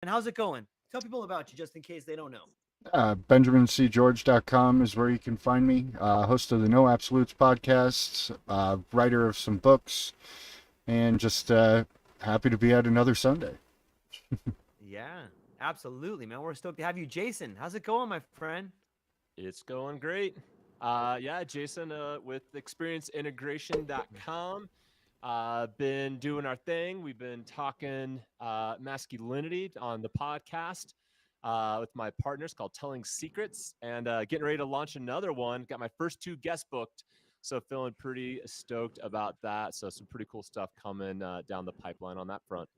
And how's it going? Tell people about you just in case they don't know. BenjaminCGeorge.com is where you can find me. Host of the No Absolutes podcast, writer of some books, and just happy to be at another Sunday. Yeah, absolutely, man. We're stoked to have you. Jason, how's it going, my friend? It's going great. Yeah, Jason with experienceintegration.com. Been doing our thing. We've been talking masculinity on the podcast with my partners called Telling Secrets, and getting ready to launch another one. Got my first two guests booked, so feeling pretty stoked about that. So some pretty cool stuff coming down the pipeline on that front.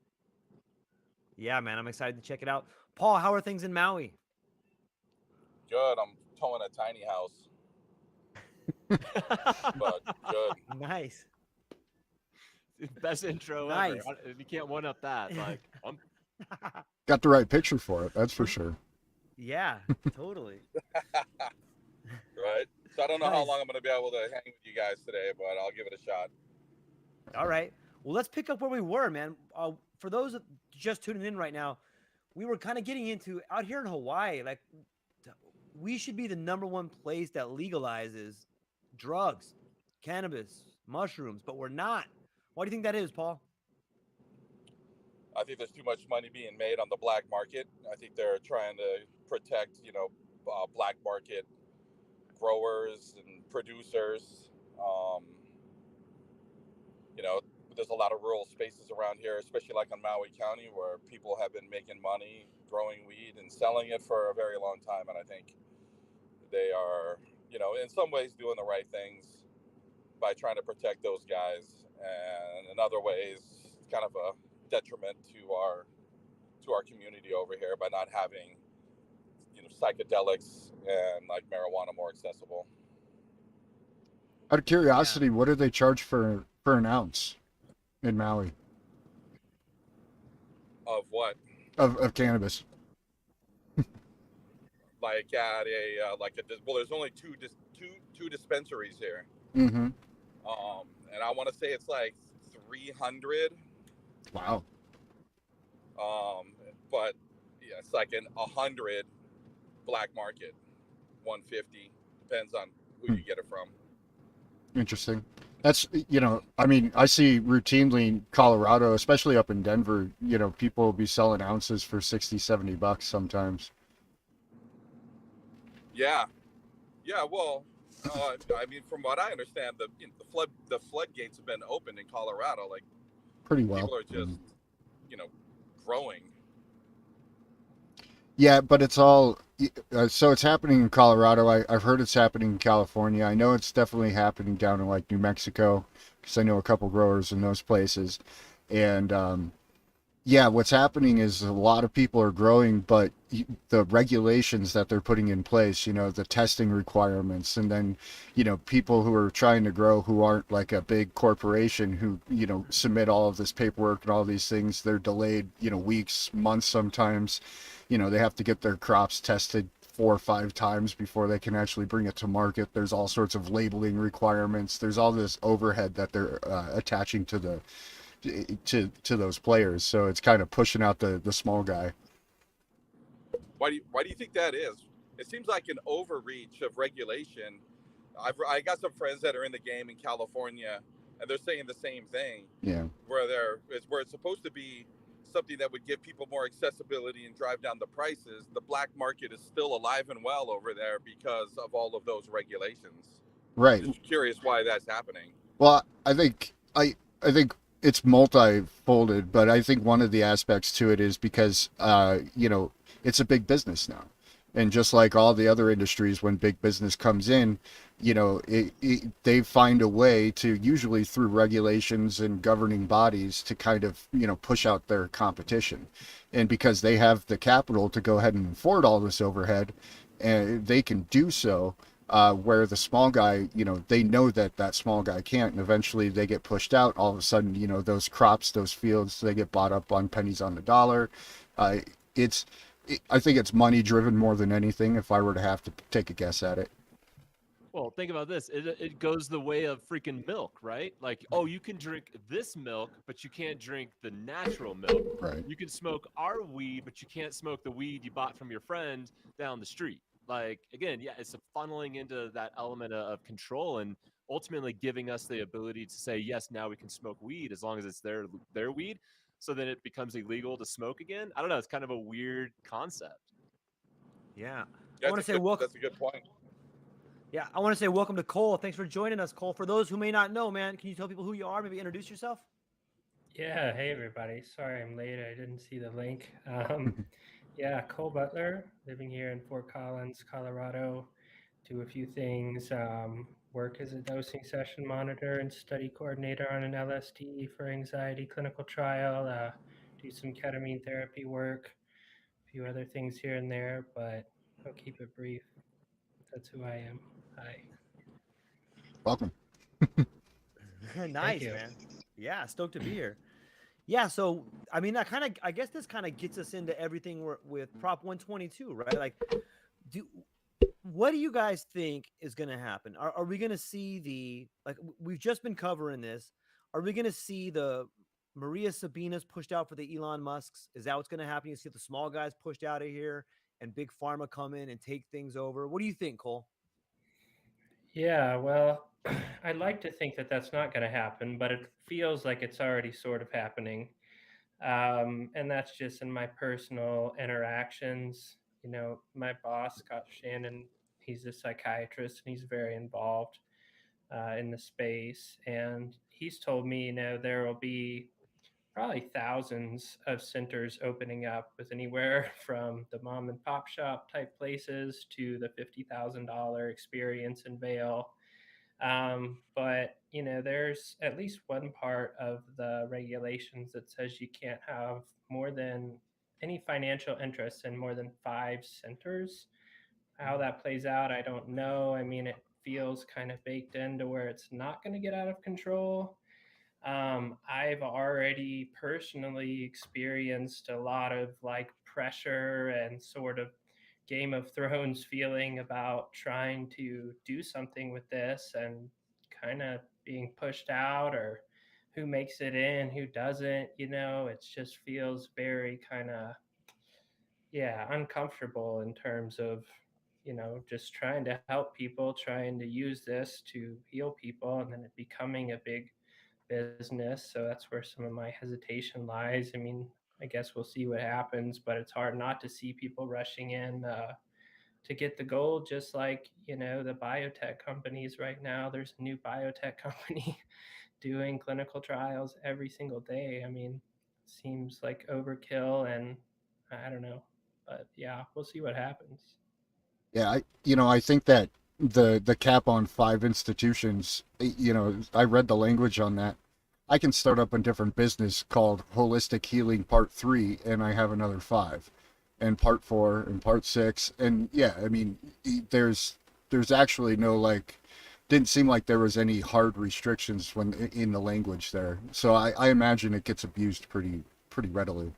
Yeah, man, I'm excited to check it out. Paul, how are things in Maui? Good. I'm towing a tiny house, but good. Nice. Best intro ever. Nice. You can't one up that. Like, Got the right picture for it, that's for sure. Yeah, totally. Right. So I don't know how Nice. long I'm going to be able to hang with you guys today, but I'll give it a shot. All right. Well, let's pick up where we were, man. For those just tuning in right now, we were kind of getting into out here in Hawaii. Like, we should be the number one place that legalizes drugs, cannabis, mushrooms, but we're not. Why do you think that is, Paul? I think there's too much money being made on the black market. I think they're trying to protect, black market growers and producers. Um, you know, there's a lot of rural spaces around here, especially like in Maui County, where people have been making money growing weed and selling it for a very long time. And I think they are, in some ways doing the right things by trying to protect those guys, and in other ways, kind of a detriment to our community over here by not having psychedelics and like marijuana more accessible. Out of Yeah. curiosity, what do they charge for an ounce in Maui Of what? of cannabis? Like at a well, there's only two dispensaries here, Mm-hmm. and I want to say it's like 300. Wow. But yeah, it's like an 100 black market, 150 depends on who you get it from. Interesting. That's, I mean, I see routinely in Colorado, especially up in Denver, people will be selling ounces for 60, $70 sometimes. Yeah, yeah. Well, I mean, from what I understand, the floodgates have been opened in Colorado. Like Pretty well. people are just you know growing. Yeah, but it's all so it's happening in Colorado. I've heard it's happening in California. I know it's definitely happening down in like New Mexico because I know a couple growers in those places. And yeah, what's happening is a lot of people are growing, but the regulations that they're putting in place, the testing requirements, and then, people who are trying to grow who aren't like a big corporation who, submit all of this paperwork and all these things, they're delayed, weeks, months sometimes. They have to get their crops tested 4 or 5 times before they can actually bring it to market. There's all sorts of labeling requirements. There's all this overhead that they're attaching to to those players. So it's kind of pushing out the small guy. Why do you think that is? It seems like an overreach of regulation. I got some friends that are in the game in California, and they're saying the same thing. Yeah. Where it's supposed to be something that would give people more accessibility and drive down the prices. The black market is still alive and well over there because of all of those regulations. Right. Just curious why that's happening. Well, I think it's multi-folded, but I think one of the aspects to it is because it's a big business now. And just like all the other industries, when big business comes in, they find a way to, usually through regulations and governing bodies, to kind of, push out their competition. And because they have the capital to go ahead and afford all this overhead, and they can do so, where the small guy, they know that that small guy can't, and eventually they get pushed out. All of a sudden, those crops, those fields, they get bought up on pennies on the dollar. It's I think it's money driven more than anything, if I were to have to take a guess at it. Well, think about this. It goes the way of freaking milk, right? Like, oh, you can drink this milk, but you can't drink the natural milk. Right. You can smoke our weed, but you can't smoke the weed you bought from your friend down the street. Like, again, yeah, it's a funneling into that element of control and ultimately giving us the ability to say, yes, now we can smoke weed as long as it's their weed. So then it becomes illegal to smoke again. I don't know. It's kind of a weird concept. Yeah. I Yeah, want to say welcome. that's a good point. Yeah, I want to say welcome to Cole. Thanks for joining us, Cole. For those who may not know, man, can you tell people who you are? Maybe introduce yourself. Yeah, hey everybody. Sorry I'm late. I didn't see the link. Yeah, Cole Butler, living here in Fort Collins, Colorado. Do a few things. Work as a dosing session monitor and study coordinator on an LSD for anxiety clinical trial. Do some ketamine therapy work, a few other things here and there, but I'll keep it brief. That's who I am. Hi. Welcome. Thank Nice, you. man. Yeah, stoked to be here. Yeah, so I mean, I guess this kind of gets us into everything with Prop 122, right? Like, do what do you guys think is going to happen? Are we going to see we've just been covering this? Are we going to see the Maria Sabinas pushed out for the Elon Musks? Is that what's going to happen? You see the small guys pushed out of here and big pharma come in and take things over. What do you think, Cole? Yeah, well, I'd like to think that that's not going to happen, but it feels like it's already sort of happening. And that's just in my personal interactions. You know, my boss, Scott Shannon, he's a psychiatrist and he's very involved in the space. And he's told me, you know, there will be probably thousands of centers opening up with anywhere from the mom and pop shop type places to the $50,000 experience in Vail. But you know, there's at least one part of the regulations that says you can't have more than any financial interest in more than 5 centers. How that plays out, I don't know. I mean, it feels kind of baked into where it's not going to get out of control. I've already personally experienced a lot of like pressure and sort of Game of Thrones feeling about trying to do something with this and kind of being pushed out or who makes it in, who doesn't, you know, it just feels very kind of, yeah, uncomfortable in terms of, you know, just trying to help people, trying to use this to heal people and then it becoming a big business. So that's where some of my hesitation lies. I mean, I guess we'll see what happens, but it's hard not to see people rushing in to get the gold, just like, you know, the biotech companies right now. There's a new biotech company doing clinical trials every single day. I mean, it seems like overkill, and I don't know. But yeah, we'll see what happens. Yeah, I think that the cap on 5 institutions, I read the language on that. I can start up a different business called Holistic Healing Part 3, and I have another 5, and Part 4, and Part 6, and yeah, I mean, there's actually no like, didn't seem like there was any hard restrictions when in the language there. So I imagine it gets abused pretty readily.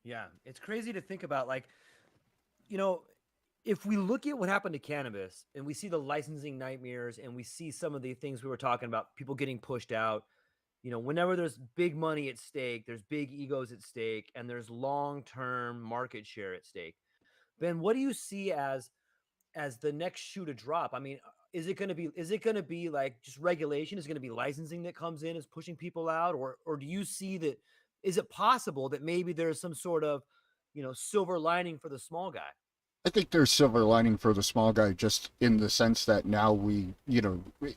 Yeah, it's crazy to think about. Like, you know, if we look at what happened to cannabis and we see the licensing nightmares and we see some of the things we were talking about, people getting pushed out, you know, whenever there's big money at stake, there's big egos at stake, and there's long-term market share at stake. Ben, what do you see as the next shoe to drop? I mean, is it going to be like just regulation? Is it going to be licensing that comes in is pushing people out, or do you see that? Is it possible that maybe there's some sort of, silver lining for the small guy? I think there's silver lining for the small guy just in the sense that now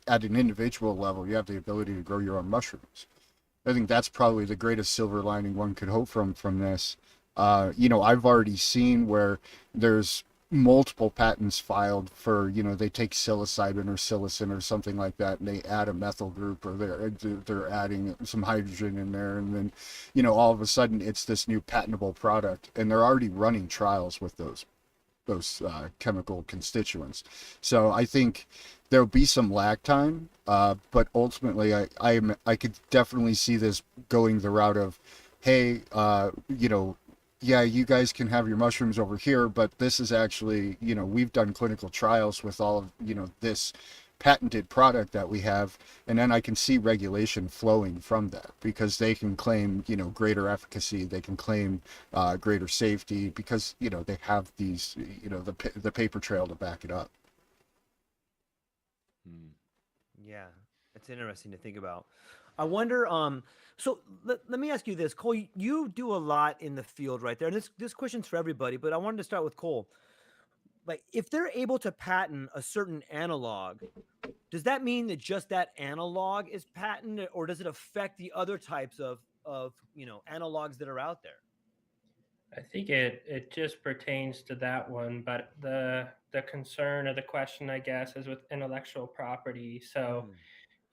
at an individual level, you have the ability to grow your own mushrooms. I think that's probably the greatest silver lining one could hope from this. I've already seen where there's multiple patents filed for, they take psilocybin or psilocin or something like that, and they add a methyl group, or they're adding some hydrogen in there, and then, all of a sudden it's this new patentable product, and they're already running trials with those chemical constituents. So I think there'll be some lag time, but ultimately I could definitely see this going the route of, hey, yeah, you guys can have your mushrooms over here, but this is actually, you know, we've done clinical trials with all of, you know, this patented product that we have, and then I can see regulation flowing from that because they can claim, you know, greater efficacy, they can claim greater safety because, you know, they have these, you know, the paper trail to back it up. Hmm. Yeah, it's interesting to think about. I wonder. So let me ask you this, Cole. You do a lot in the field right there, and this question's for everybody. But I wanted to start with Cole. Like, if they're able to patent a certain analog, does that mean that just that analog is patented, or does it affect the other types of analogs that are out there? I think it just pertains to that one, but the concern or the question, I guess, is with intellectual property. So,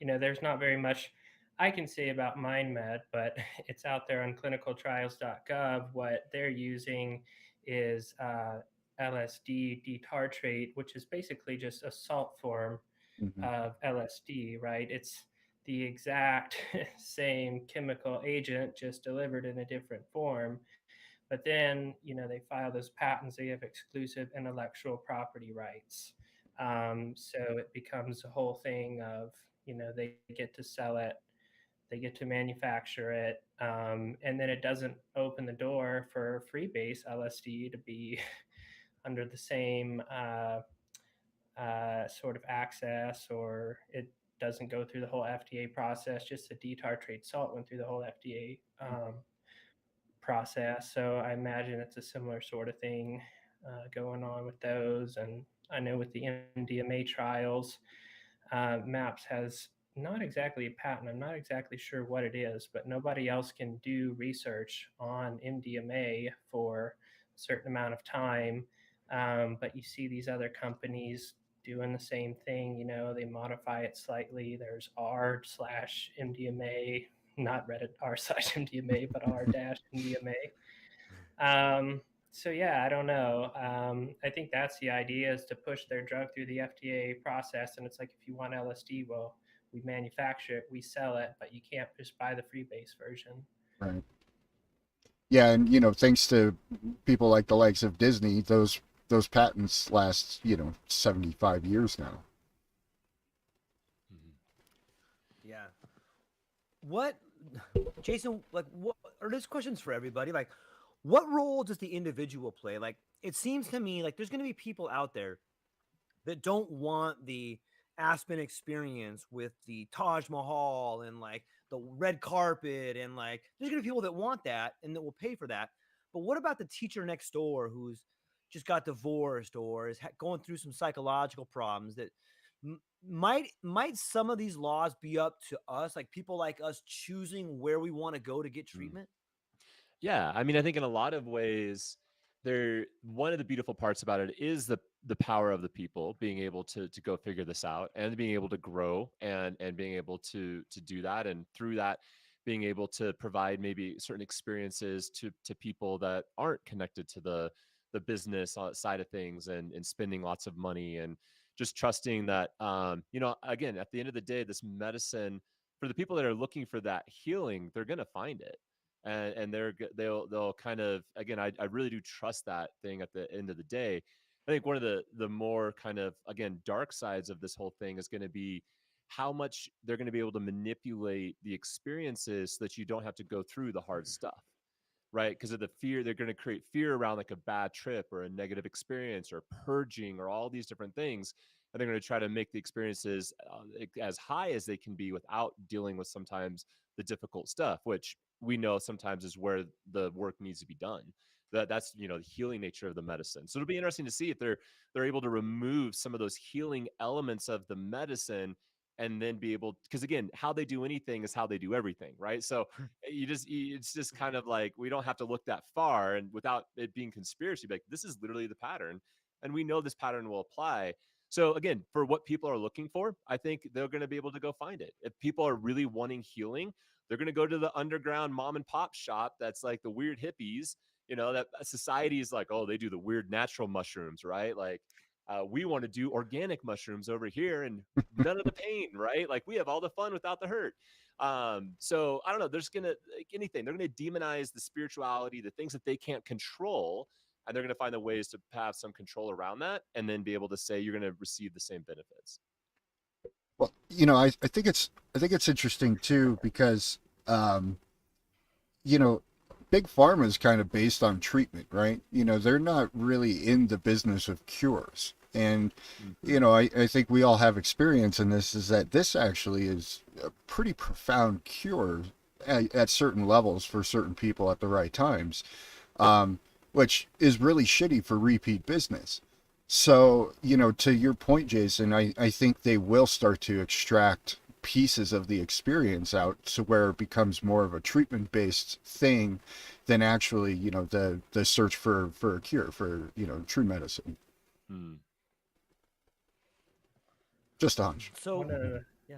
Mm, there's not very much I can say about MindMed, but it's out there on clinicaltrials.gov. What they're using is LSD D-tartrate, which is basically just a salt form Hmm. of LSD, right? It's the exact same chemical agent, just delivered in a different form. But then, they file those patents, they have exclusive intellectual property rights. So it becomes a whole thing of, they get to sell it, they get to manufacture it, and then it doesn't open the door for freebase LSD to be under the same sort of access, or it doesn't go through the whole FDA process. Just the D-tartrate salt went through the whole FDA process. So I imagine it's a similar sort of thing going on with those. And I know with the MDMA trials, MAPS has not exactly a patent. I'm not exactly sure what it is, but nobody else can do research on MDMA for a certain amount of time. But you see these other companies doing the same thing. They modify it slightly. There's R slash MDMA, not Reddit r slash MDMA, but R dash MDMA. So yeah, I don't know. I think that's the idea, is to push their drug through the FDA process. And it's like, if you want LSD, well, we manufacture it, we sell it, but you can't just buy the freebase version. Right. Yeah, and you know, thanks to people like the likes of Disney, those patents last, you know, 75 years now. Mhm. yeah. What, Jason? Like, what are these questions for everybody? Like, what role does the individual play? Like, it seems to me like there's going to be people out there that don't want the Aspen experience with the Taj Mahal and like the red carpet, and like there's gonna be people that want that and that will pay for that. But what about the teacher next door who's just got divorced or is going through some psychological problems that might some of these laws be up to us, like people like us choosing where we want to go to get Mm. treatment? Yeah, I mean, I think in a lot of ways, one of the beautiful parts about it is the power of the people being able to go figure this out and being able to grow and being able to do that, and through that being able to provide maybe certain experiences to people that aren't connected to the business side of things, and spending lots of money, and just trusting that, again, at the end of the day, this medicine, for the people that are looking for that healing, they're going to find it, and they'll kind of, again, I really do trust that thing at the end of the day. I think one of the more kind of, again, dark sides of this whole thing is going to be how much they're going to be able to manipulate the experiences so that you don't have to go through the hard stuff, right? Because of the fear, they're going to create fear around like a bad trip or a negative experience or purging or all these different things. And they're going to try to make the experiences as high as they can be without dealing with sometimes the difficult stuff, which we know sometimes is where the work needs to be done. That's the healing nature of the medicine. So it'll be interesting to see if they're able to remove some of those healing elements of the medicine, and then be able, because again, how they do anything is how they do everything, right? So it's just kind of like, we don't have to look that far, and without it being conspiracy, like, this is literally the pattern, and we know this pattern will apply. So again, for what people are looking for, I think they're going to be able to go find it. If people are really wanting healing, they're going to go to the underground mom and pop shop that's like the weird hippies, that society is like, oh, they do the weird natural mushrooms, right? Like, we want to do organic mushrooms over here, and none of the pain, right? Like, we have all the fun without the hurt. So I don't know. There's gonna like anything. They're gonna demonize the spirituality, the things that they can't control, and they're gonna find the ways to have some control around that, and then be able to say you're gonna receive the same benefits. Well, I think it's interesting too because um, you know, big pharma is kind of based on treatment, right? They're not really in the business of cures. And, I think we all have experience in this, is that this actually is a pretty profound cure at certain levels for certain people at the right times, which is really shitty for repeat business. So, to your point, Jason, I think they will start to extract pieces of the experience out to where it becomes more of a treatment based thing than actually, the search for a cure, for, true medicine. Hmm. Just a hunch. So One of the yeah.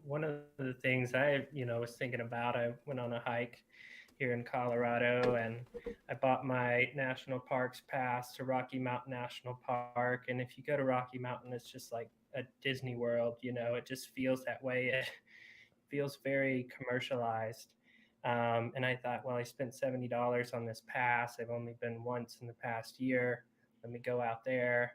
one of the things I, was thinking about, I went on a hike here in Colorado and I bought my national parks pass to Rocky Mountain National Park. And if you go to Rocky Mountain, it's just like a Disney World, it just feels that way. It feels very commercialized. And I thought, well, I spent $70 on this pass. I've only been once in the past year. Let me go out there.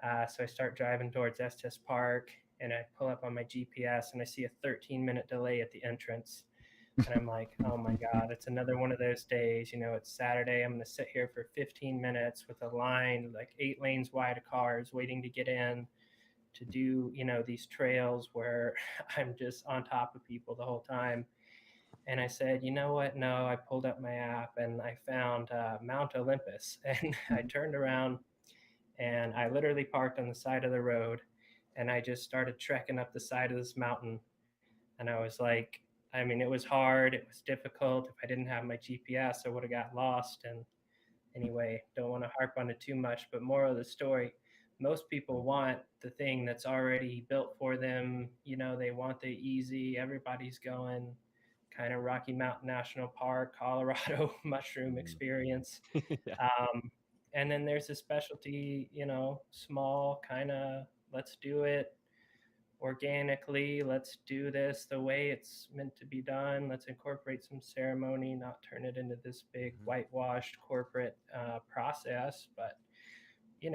So I start driving towards Estes Park and I pull up on my GPS and I see a 13-minute delay at the entrance. And I'm like, oh my God, it's another one of those days. It's Saturday. I'm going to sit here for 15 minutes with a line, like 8 lanes wide of cars waiting to get in to do, these trails where I'm just on top of people the whole time. And I said, you know what? No, I pulled up my app and I found Mount Olympus. And I turned around and I literally parked on the side of the road and I just started trekking up the side of this mountain. And I was like, I mean, it was hard. It was difficult. If I didn't have my GPS, I would have got lost. And anyway, don't want to harp on it too much, but moral of the story, most people want the thing that's already built for them. They want the easy, everybody's going kind of Rocky Mountain National Park, Colorado mushroom experience. Yeah. And then there's a specialty, small kind of, let's do it organically. Let's do this the way it's meant to be done. Let's incorporate some ceremony, not turn it into this big whitewashed corporate process. But,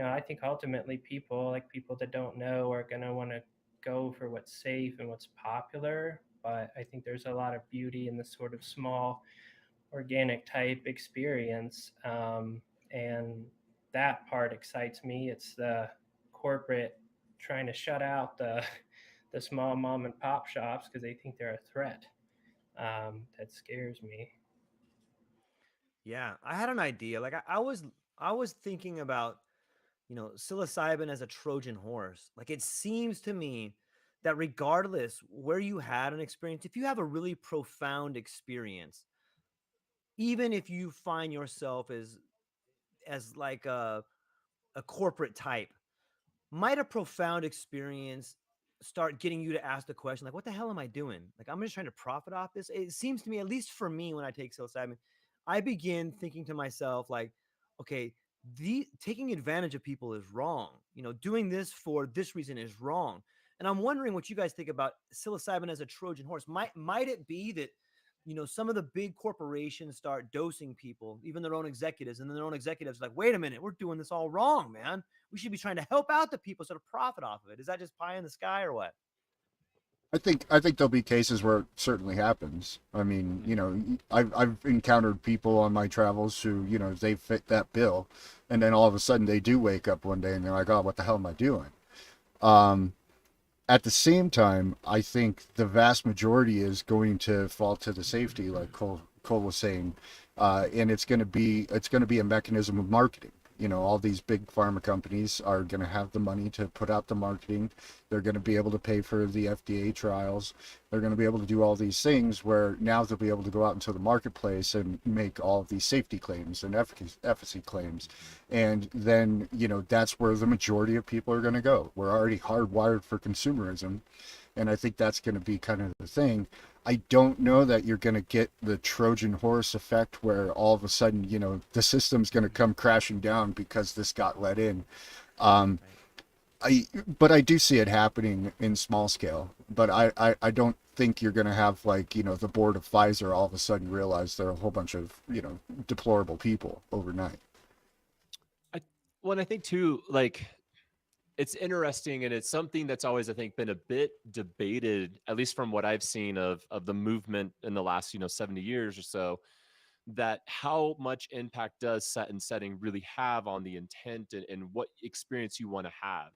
I think ultimately people that don't know are going to want to go for what's safe and what's popular. But I think there's a lot of beauty in this sort of small organic type experience. And that part excites me. It's the corporate trying to shut out the small mom and pop shops because they think they're a threat. That scares me. Yeah, I had an idea. Like I was thinking about, psilocybin as a Trojan horse. Like it seems to me that regardless where you had an experience, if you have a really profound experience, even if you find yourself as like a corporate type, might a profound experience start getting you to ask the question, like, what the hell am I doing? Like, I'm just trying to profit off this. It seems to me, at least for me, when I take psilocybin, I begin thinking to myself, like, okay, the taking advantage of people is wrong. Doing this for this reason is wrong. And I'm wondering what you guys think about psilocybin as a Trojan horse. Might it be that some of the big corporations start dosing people, even their own executives, and then their own executives are like, wait a minute, we're doing this all wrong, man. We should be trying to help out the people instead of profit off of it. Is that just pie in the sky or what? I think there'll be cases where it certainly happens. I mean, I've encountered people on my travels who, they fit that bill, and then all of a sudden they do wake up one day and they're like, oh, what the hell am I doing? At the same time, I think the vast majority is going to fall to the safety, like Cole was saying, and it's going to be a mechanism of marketing. All these big pharma companies are going to have the money to put out the marketing. They're going to be able to pay for the FDA trials. They're going to be able to do all these things where now they'll be able to go out into the marketplace and make all of these safety claims and efficacy claims. And then, that's where the majority of people are going to go. We're already hardwired for consumerism. And I think that's going to be kind of the thing. I don't know that you're going to get the Trojan horse effect where all of a sudden, the system's going to come crashing down because this got let in. But I do see it happening in small scale. But I don't think you're going to have like, the board of Pfizer all of a sudden realize they're a whole bunch of, deplorable people overnight. Well, and I think too, like, it's interesting, and it's something that's always, I think, been a bit debated, at least from what I've seen of the movement in the last 70 years or so, that how much impact does set and setting really have on the intent and what experience you want to have.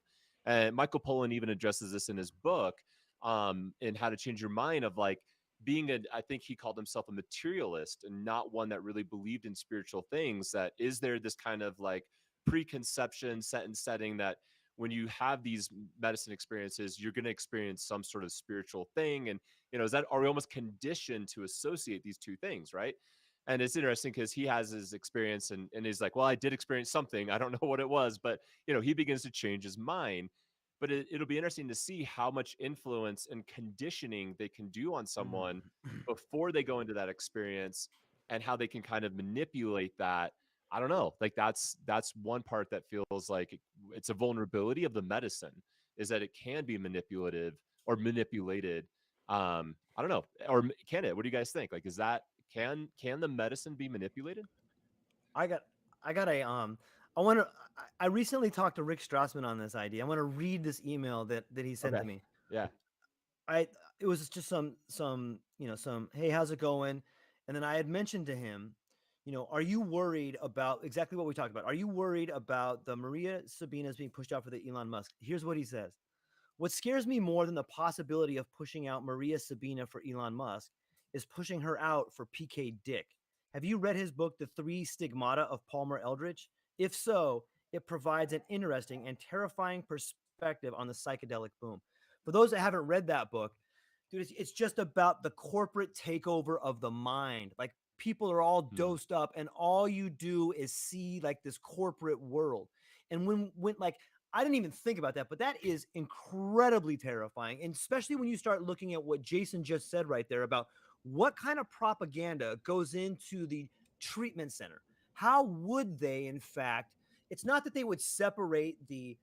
And Michael Pollan even addresses this in his book, in How to Change Your Mind, of like being I think he called himself a materialist and not one that really believed in spiritual things. That is there this kind of like preconception set and setting that when you have these medicine experiences, you're going to experience some sort of spiritual thing. And, is that, are we almost conditioned to associate these two things, right? And it's interesting because he has his experience and he's like, well, I did experience something. I don't know what it was, but he begins to change his mind. But it'll be interesting to see how much influence and conditioning they can do on someone before they go into that experience, and how they can kind of manipulate that. I don't know. Like that's one part that feels like it's a vulnerability of the medicine, is that it can be manipulative or manipulated. I don't know, or can it? What do you guys think? Like, is that can the medicine be manipulated? I got I got a I want to I recently talked to Rick Strassman on this idea. I want to read this email that he sent Okay. to me. Yeah. I It was just some hey, how's it going? And then I had mentioned to him, are you worried about exactly what we talked about? Are you worried about the Maria Sabinas being pushed out for the Elon Musk? Here's what he says. What scares me more than the possibility of pushing out Maria Sabina for Elon Musk is pushing her out for PK Dick. Have you read his book, The Three Stigmata of Palmer Eldritch? If so, it provides an interesting and terrifying perspective on the psychedelic boom. For those that haven't read that book, dude, it's just about the corporate takeover of the mind. Like people are all dosed up, and all you do is see like this corporate world. And when like I didn't even think about that, but that is incredibly terrifying. And especially when you start looking at what Jason just said right there about what kind of propaganda goes into the treatment center. How would they, in fact, it's not that they would separate the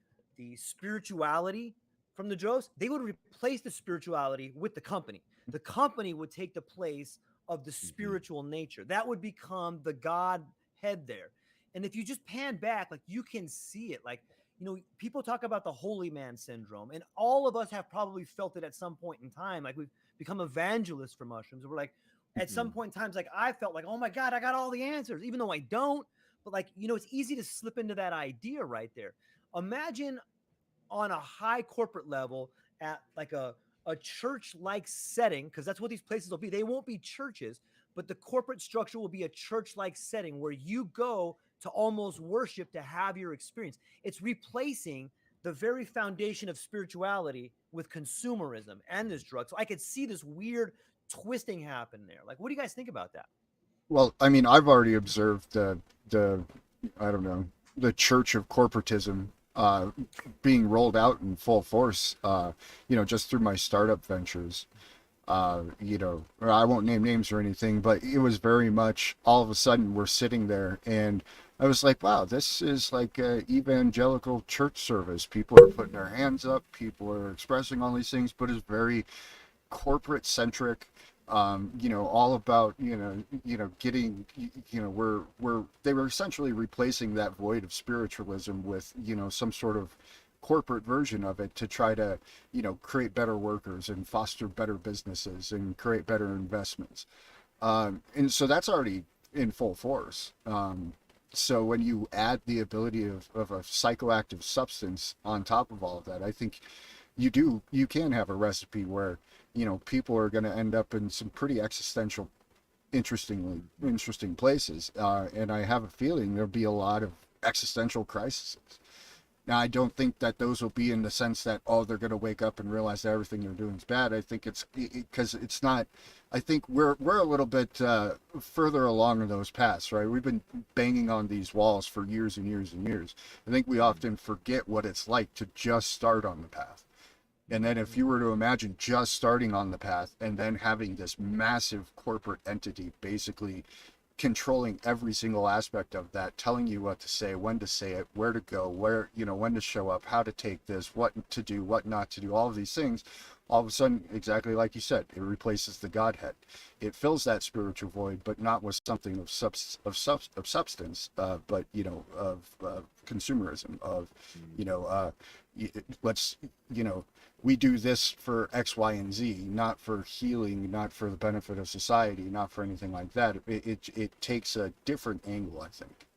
spirituality from the drugs, they would replace the spirituality with the company. The company would take the place of the spiritual nature. That would become the God head there. And if you just pan back, like you can see it. Like, people talk about the holy man syndrome, and all of us have probably felt it at some point in time. Like we've become evangelists for mushrooms. We're like, at some point in times, like I felt like, oh my God, I got all the answers, even though I don't. But like, it's easy to slip into that idea right there. Imagine on a high corporate level at like a church-like setting, because that's what these places will be. They won't be churches, but the corporate structure will be a church-like setting where you go to almost worship to have your experience. It's replacing the very foundation of spirituality with consumerism and this drug. So I could see this weird twisting happen there. Like, what do you guys think about that? Well, I mean, I've already observed the I don't know, the church of corporatism being rolled out in full force, just through my startup ventures. I won't name names or anything, but it was very much all of a sudden we're sitting there and I was like, wow, this is like a evangelical church service. People are putting their hands up, people are expressing all these things, but it's very corporate centric. All about, getting, they were essentially replacing that void of spiritualism with, some sort of corporate version of it to try to, create better workers and foster better businesses and create better investments. And so that's already in full force. So when you add the ability of a psychoactive substance on top of all of that, I think you can have a recipe where, people are going to end up in some pretty existential, interesting places. And I have a feeling there'll be a lot of existential crises. Now, I don't think that those will be in the sense that, oh, they're going to wake up and realize that everything they're doing is bad. I think it's because it's not. I think we're a little bit further along in those paths, right? We've been banging on these walls for years and years and years. I think we often forget what it's like to just start on the path. And then if you were to imagine just starting on the path and then having this massive corporate entity basically controlling every single aspect of that, telling you what to say, when to say it, where to go, when to show up, how to take this, what to do, what not to do, all of these things, all of a sudden, exactly like you said, it replaces the Godhead. It fills that spiritual void, but not with something of substance, but of consumerism, of let's we do this for X, Y, and Z, not for healing, not for the benefit of society, not for anything like that. It takes a different angle, I think.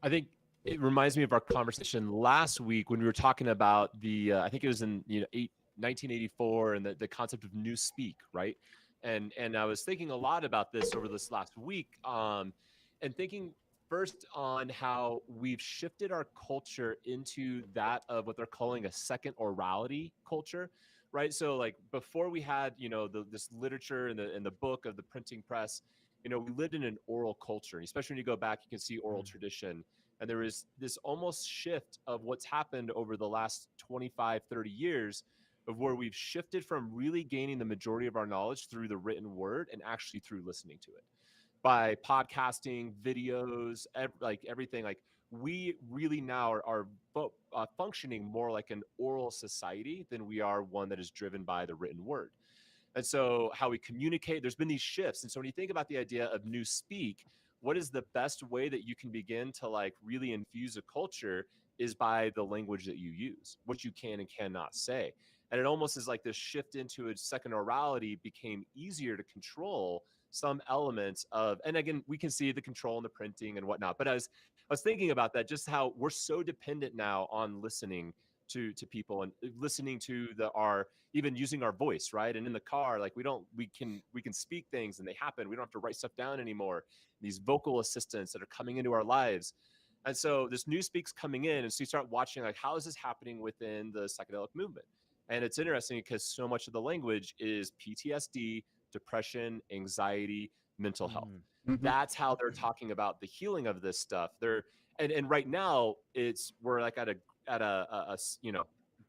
I think it reminds me of our conversation last week when we were talking about I think it was in 1984, and the concept of new speak, right? And I was thinking a lot about this over this last week, and thinking first on how we've shifted our culture into that of what they're calling a second orality culture, right? So like before we had this literature and the book of the printing press, we lived in an oral culture. Especially when you go back, you can see oral tradition. And there is this almost shift of what's happened over the last 25, 30 years of where we've shifted from really gaining the majority of our knowledge through the written word and actually through listening to it by podcasting, videos, like everything. Like we really now are functioning more like an oral society than we are one that is driven by the written word. And so how we communicate, there's been these shifts. And so when you think about the idea of new speak, what is the best way that you can begin to like really infuse a culture is by the language that you use, what you can and cannot say. And it almost is like this shift into a second orality became easier to control some elements of, and again, we can see the control and the printing and whatnot. But as I was thinking about that, just how we're so dependent now on listening to people and listening to our even using our voice, right? And in the car, like we can speak things and they happen. We don't have to write stuff down anymore. These vocal assistants that are coming into our lives. And so this new speak's coming in, and so you start watching like how is this happening within the psychedelic movement. And it's interesting because so much of the language is PTSD, depression, anxiety, mental health. Mm-hmm. That's how they're talking about the healing of this stuff. And right now we're like at a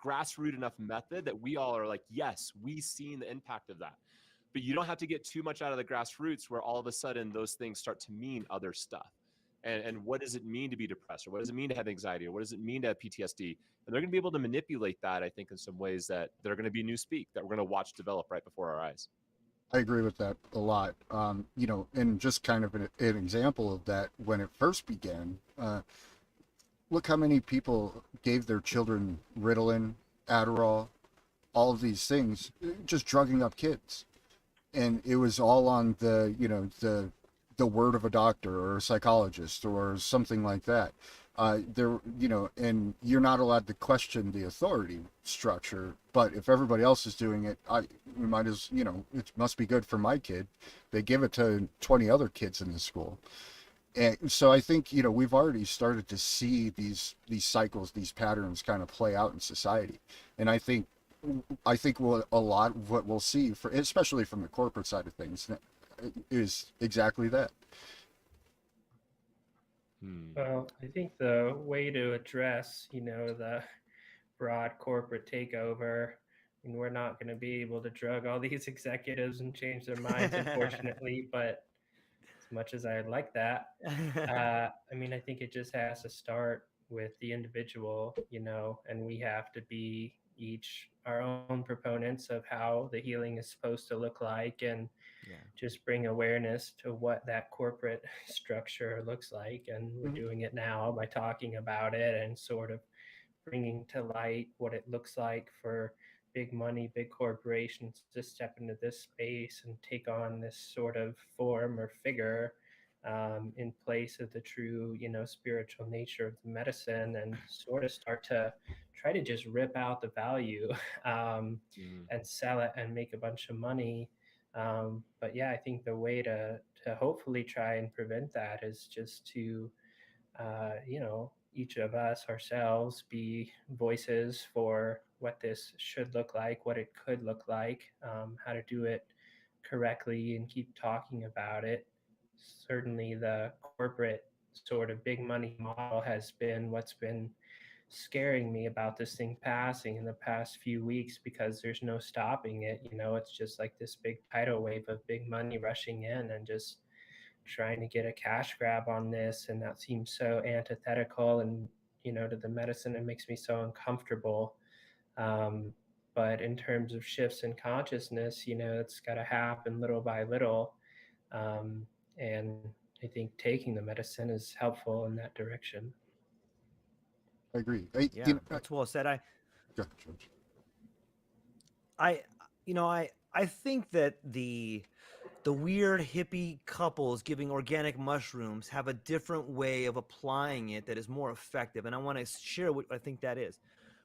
grassroots enough method that we all are like, yes, we seen the impact of that. But you don't have to get too much out of the grassroots where all of a sudden those things start to mean other stuff. And what does it mean to be depressed? Or what does it mean to have anxiety? Or what does it mean to have PTSD? And they're going to be able to manipulate that, I think, in some ways that they're going to be new speak that we're going to watch develop right before our eyes. I agree with that a lot. And just kind of an example of that, when it first began, look how many people gave their children Ritalin, Adderall, all of these things, just drugging up kids. And it was all on the word of a doctor or a psychologist or something like that. And you're not allowed to question the authority structure, but if everybody else is doing it, we might as, it must be good for my kid. They give it to 20 other kids in the school. And so I think, we've already started to see these cycles, these patterns kind of play out in society. And I think a lot of what we'll see, especially from the corporate side of things, is exactly that. Well, I think the way to address, the broad corporate takeover, I mean, we're not going to be able to drug all these executives and change their minds, unfortunately. But as much as I like that, I mean, I think it just has to start with the individual, and we have to be each our own proponents of how the healing is supposed to look like, and just bring awareness to what that corporate structure looks like. And we're doing it now by talking about it and sort of bringing to light what it looks like for big money, big corporations to step into this space and take on this sort of form or figure in place of the true, spiritual nature of the medicine, and sort of start to try to just rip out the value and sell it and make a bunch of money. But yeah, I think the way to hopefully try and prevent that is just to each of us ourselves be voices for what this should look like, what it could look like, how to do it correctly, and keep talking about it. Certainly, the corporate sort of big money model has been what's been scaring me about this thing passing in the past few weeks, because there's no stopping it. It's just like this big tidal wave of big money rushing in and just trying to get a cash grab on this. And that seems so antithetical and to the medicine. It makes me so uncomfortable. But in terms of shifts in consciousness, it's got to happen little by little. Um, and I think taking the medicine is helpful in that direction. I agree. Yeah, that's well said. Go ahead, George. I, I think that the weird hippie couples giving organic mushrooms have a different way of applying it that is more effective, and I want to share what I think that is.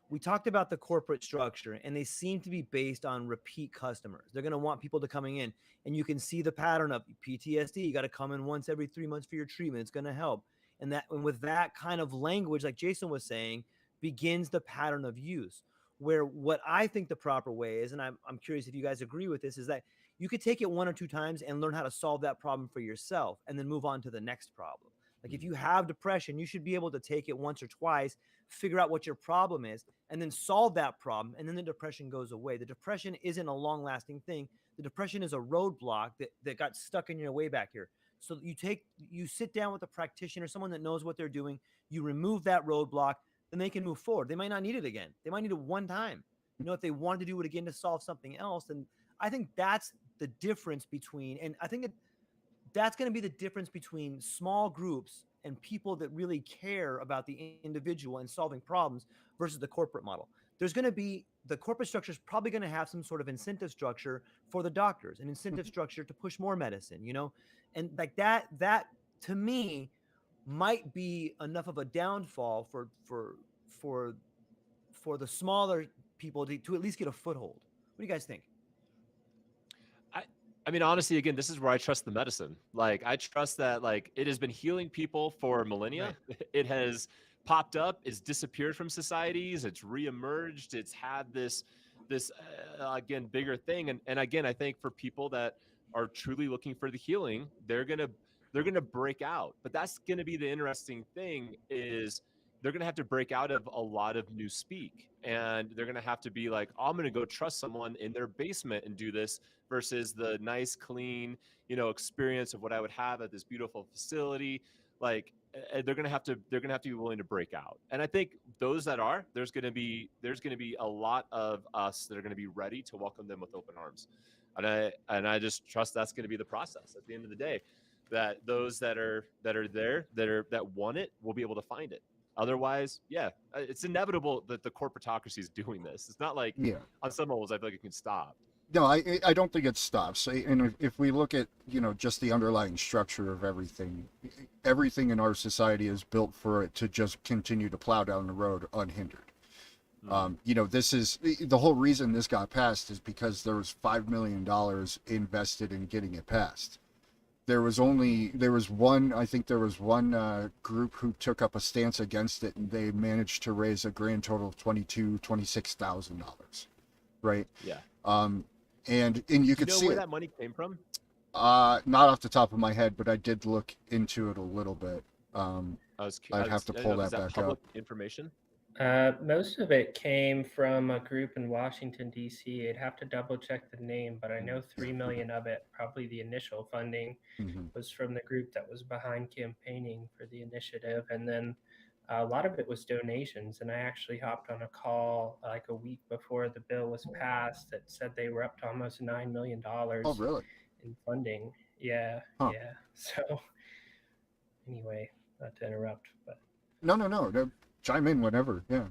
We talked about the corporate structure, and they seem to be based on repeat customers. They're going to want people to coming in, and you can see the pattern of PTSD. You got to come in once every 3 months for your treatment. It's going to help. And with that kind of language, like Jason was saying, begins the pattern of use. Where what I think the proper way is, and I'm curious if you guys agree with this, is that you could take it one or two times and learn how to solve that problem for yourself and then move on to the next problem. Like if you have depression, you should be able to take it once or twice, figure out what your problem is, and then solve that problem. And then the depression goes away. The depression isn't a long lasting thing. The depression is a roadblock that got stuck in your way back here. So you sit down with a practitioner, someone that knows what they're doing, you remove that roadblock, then they can move forward. They might not need it again. They might need it one time. If they wanted to do it again to solve something else, then I think that's the difference between, and I think that's going to be the difference between small groups and people that really care about the individual and solving problems versus the corporate model. There's going to be the corporate structure is probably going to have some sort of incentive structure for the doctors, an incentive structure to push more medicine, and like that to me might be enough of a downfall for the smaller people to at least get a foothold. What do you guys think? I mean, honestly, again, this is where I trust the medicine. Like, I trust that, like, it has been healing people for millennia. Right. It has popped up, it's disappeared from societies, it's reemerged, it's had this again, bigger thing. And again, I think for people that are truly looking for the healing, they're gonna break out. But that's gonna be the interesting thing is they're going to have to break out of a lot of new speak, and they're going to have to be like, oh, I'm going to go trust someone in their basement and do this versus the nice, clean, experience of what I would have at this beautiful facility. Like they're going to have to be willing to break out. And I think those that are, there's going to be a lot of us that are going to be ready to welcome them with open arms. And I just trust that's going to be the process at the end of the day, that those that are there, that want it will be able to find it. Otherwise, yeah, it's inevitable that the corporatocracy is doing this. It's not like on some levels I feel like it can stop. No, I don't think it stops. And if we look at, just the underlying structure of everything in our society is built for it to just continue to plow down the road unhindered. This is the whole reason this got passed is because there was $5 million invested in getting it passed. There was one group who took up a stance against it, and they managed to raise a grand total of $26,000, right? Yeah. And you could see where that money came from? Not off the top of my head, but I did look into it a little bit. I'd have to pull that back public up. Information? Most of it came from a group in Washington, D.C. I'd have to double check the name, but I know 3 million of it, probably the initial funding, was from the group that was behind campaigning for the initiative. And then a lot of it was donations. And I actually hopped on a call like a week before the bill was passed that said they were up to almost $9 million really? in funding. Yeah. Huh. Yeah. So anyway, not to interrupt, but. No. Chime in whenever. Yeah.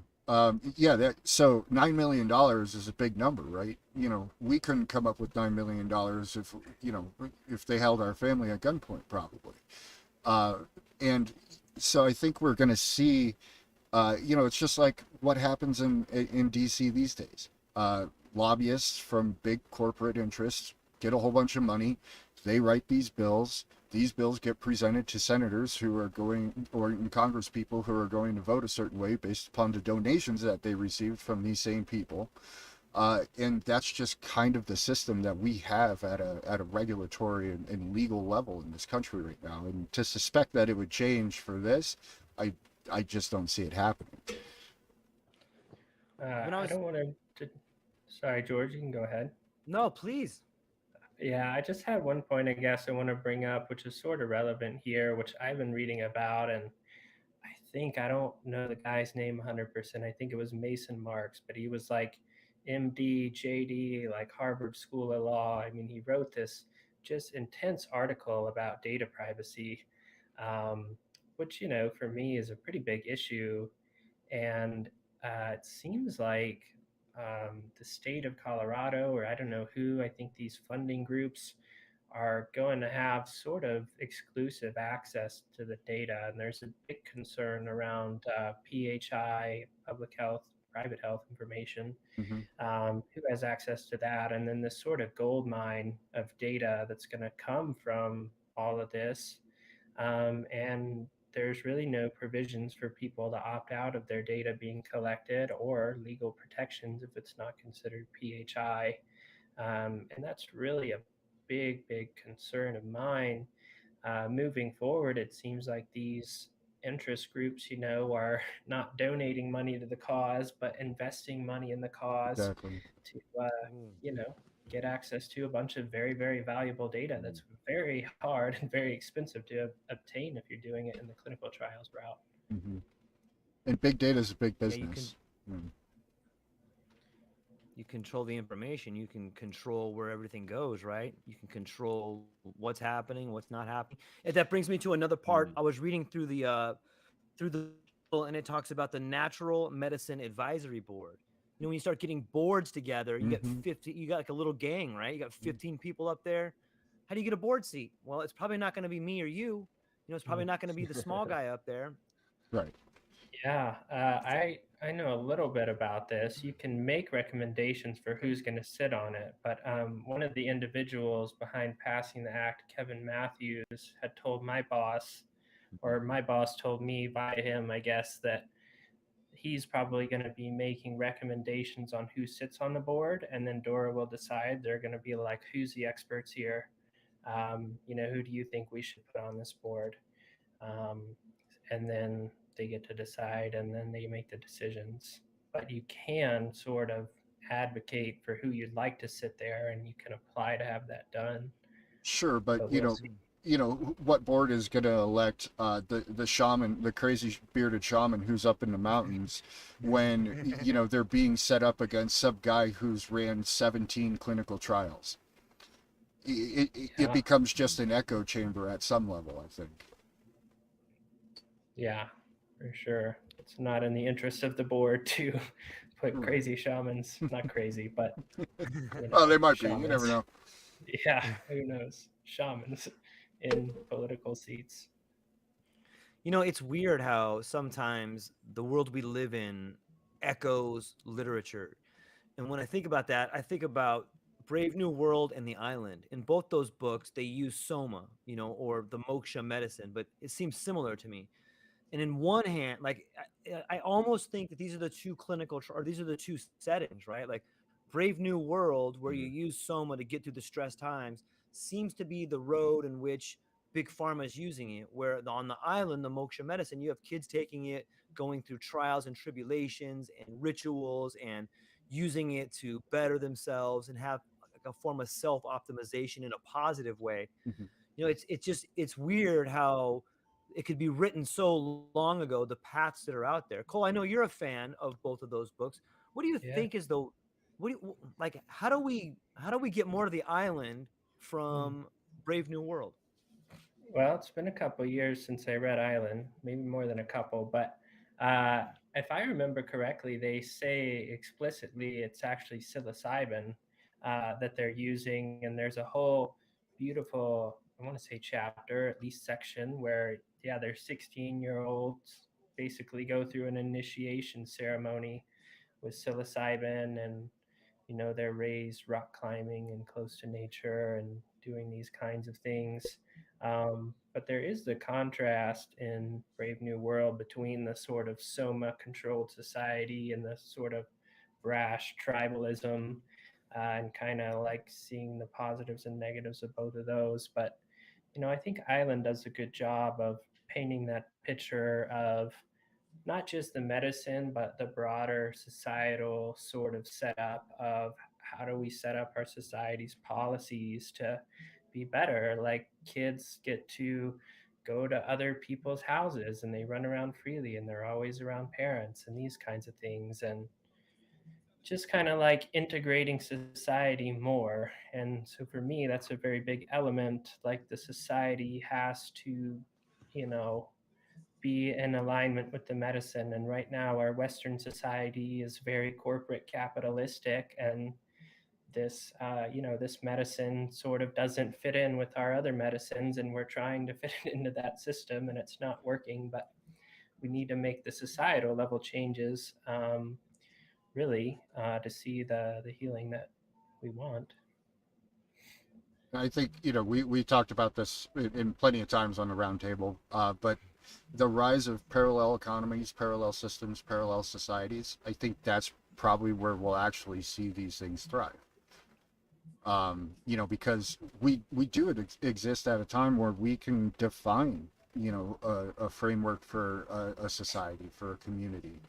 So $9 million is a big number, right? We couldn't come up with $9 million if they held our family at gunpoint, probably. And so I think we're going to see, it's just like what happens in DC these days. Lobbyists from big corporate interests get a whole bunch of money. They write these bills. These bills get presented to senators who are going, or Congress people who are going to vote a certain way based upon the donations that they received from these same people. And that's just kind of the system that we have at a regulatory and legal level in this country right now. And to suspect that it would change for this, I just don't see it happening. I don't want to. Sorry, George, you can go ahead. No, please. Yeah, I just had one point, I guess, I want to bring up, which is sort of relevant here, which I've been reading about. And I don't know the guy's name 100%. I think it was Mason Marks, but he was like MD, JD, like Harvard School of Law. I mean, he wrote this just intense article about data privacy, um, which, for me is a pretty big issue. And it seems like the state of Colorado, or I don't know who, I think these funding groups are going to have sort of exclusive access to the data. And there's a big concern around PHI, public health, private health information, Hmm. who has access to that. And then this sort of gold mine of data that's going to come from all of this. And there's really no provisions for people to opt out of their data being collected or legal protections if it's not considered PHI. And that's really a big, big concern of mine. Moving forward, it seems like these interest groups, are not donating money to the cause, but investing money in the cause Exactly. to, Mm. you know, get access to a bunch of very, very valuable data that's very hard and very expensive to obtain if you're doing it in the clinical trials route. Hmm. And big data is a big Yeah, you can business. Mm. you control the information. You can control where everything goes, right? You can control what's happening, what's not happening. And that brings me to another part. Mm. I was reading through the and it talks about the Natural Medicine Advisory Board. When you start getting boards together, you get Hmm. 50, you got like a little gang, right? You got 15 people up there. How do you get a board seat? Well, it's probably not going to be me or you. It's probably not going to be the small guy up there. Right. Yeah, I know a little bit about this. You can make recommendations for who's going to sit on it, but one of the individuals behind passing the act, Kevin Matthews, had told my boss, or my boss told me via him, I guess, that he's probably going to be making recommendations on who sits on the board, and then Dora will decide. They're going to be like, "Who's the experts here? Who do you think we should put on this board?" um, and then they get to decide, and then they make the decisions. But you can sort of advocate for who you'd like to sit there, and you can apply to have that done. Sure, but But we'll see. what board is going to elect the shaman, the crazy bearded shaman who's up in the mountains, when they're being set up against some guy who's ran 17 clinical trials. It Yeah, becomes just an echo chamber at some level, I think. yeah, for sure. It's not in the interest of the board to put Right. crazy shamans, not crazy, but Oh, they might be. You never shamans. know. Yeah, who knows? Shamans in political seats. It's weird how sometimes the world we live in echoes literature. And when I think about that, I think about Brave New World and The Island. In both those books, they use soma, or the moksha medicine, but it seems similar to me. And in one hand, like I almost think that these are the two or these are the two settings, right? Like Brave New World, where you Mhm. use soma to get through the stress times, seems to be the road in which big pharma is using it. Where on the island, the moksha medicine, you have kids taking it, going through trials and tribulations and rituals, and using it to better themselves and have like a form of self optimization in a positive way. Mhm. It's weird how it could be written so long ago, the paths that are out there. Cole, I know you're a fan of both of those books. What do you Yeah. think is the what do you like how do we get more to the island Hmm. from Brave New World? Well, it's been a couple years since I read Island, maybe more than a couple, but uh, if I remember correctly, they say explicitly it's actually psilocybin that they're using, and there's a whole beautiful, I want to say chapter, at least section, where yeah, their 16-year-olds basically go through an initiation ceremony with psilocybin, and they're raised rock climbing and close to nature and doing these kinds of things. But there is the contrast in Brave New World between the sort of soma controlled society and the sort of brash tribalism, and kind of like seeing the positives and negatives of both of those. But I think Island does a good job of painting that picture of not just the medicine, but the broader societal sort of setup of how do we set up our society's policies to be better. Like kids get to go to other people's houses and they run around freely and they're always around parents and these kinds of things. And just kind of like integrating society more. And so for me, that's a very big element. Like the society has to, you know, be in alignment with the medicine. And right now, our Western society is very corporate capitalistic, and this medicine sort of doesn't fit in with our other medicines, and we're trying to fit it into that system, and it's not working. But we need to make the societal level changes, really, to see the healing that we want. I think, we talked about this in plenty of times on the roundtable, but the rise of parallel economies, parallel systems, parallel societies, I think that's probably where we'll actually see these things thrive. Because we do exist at a time where we can define, a framework for a society, for a community.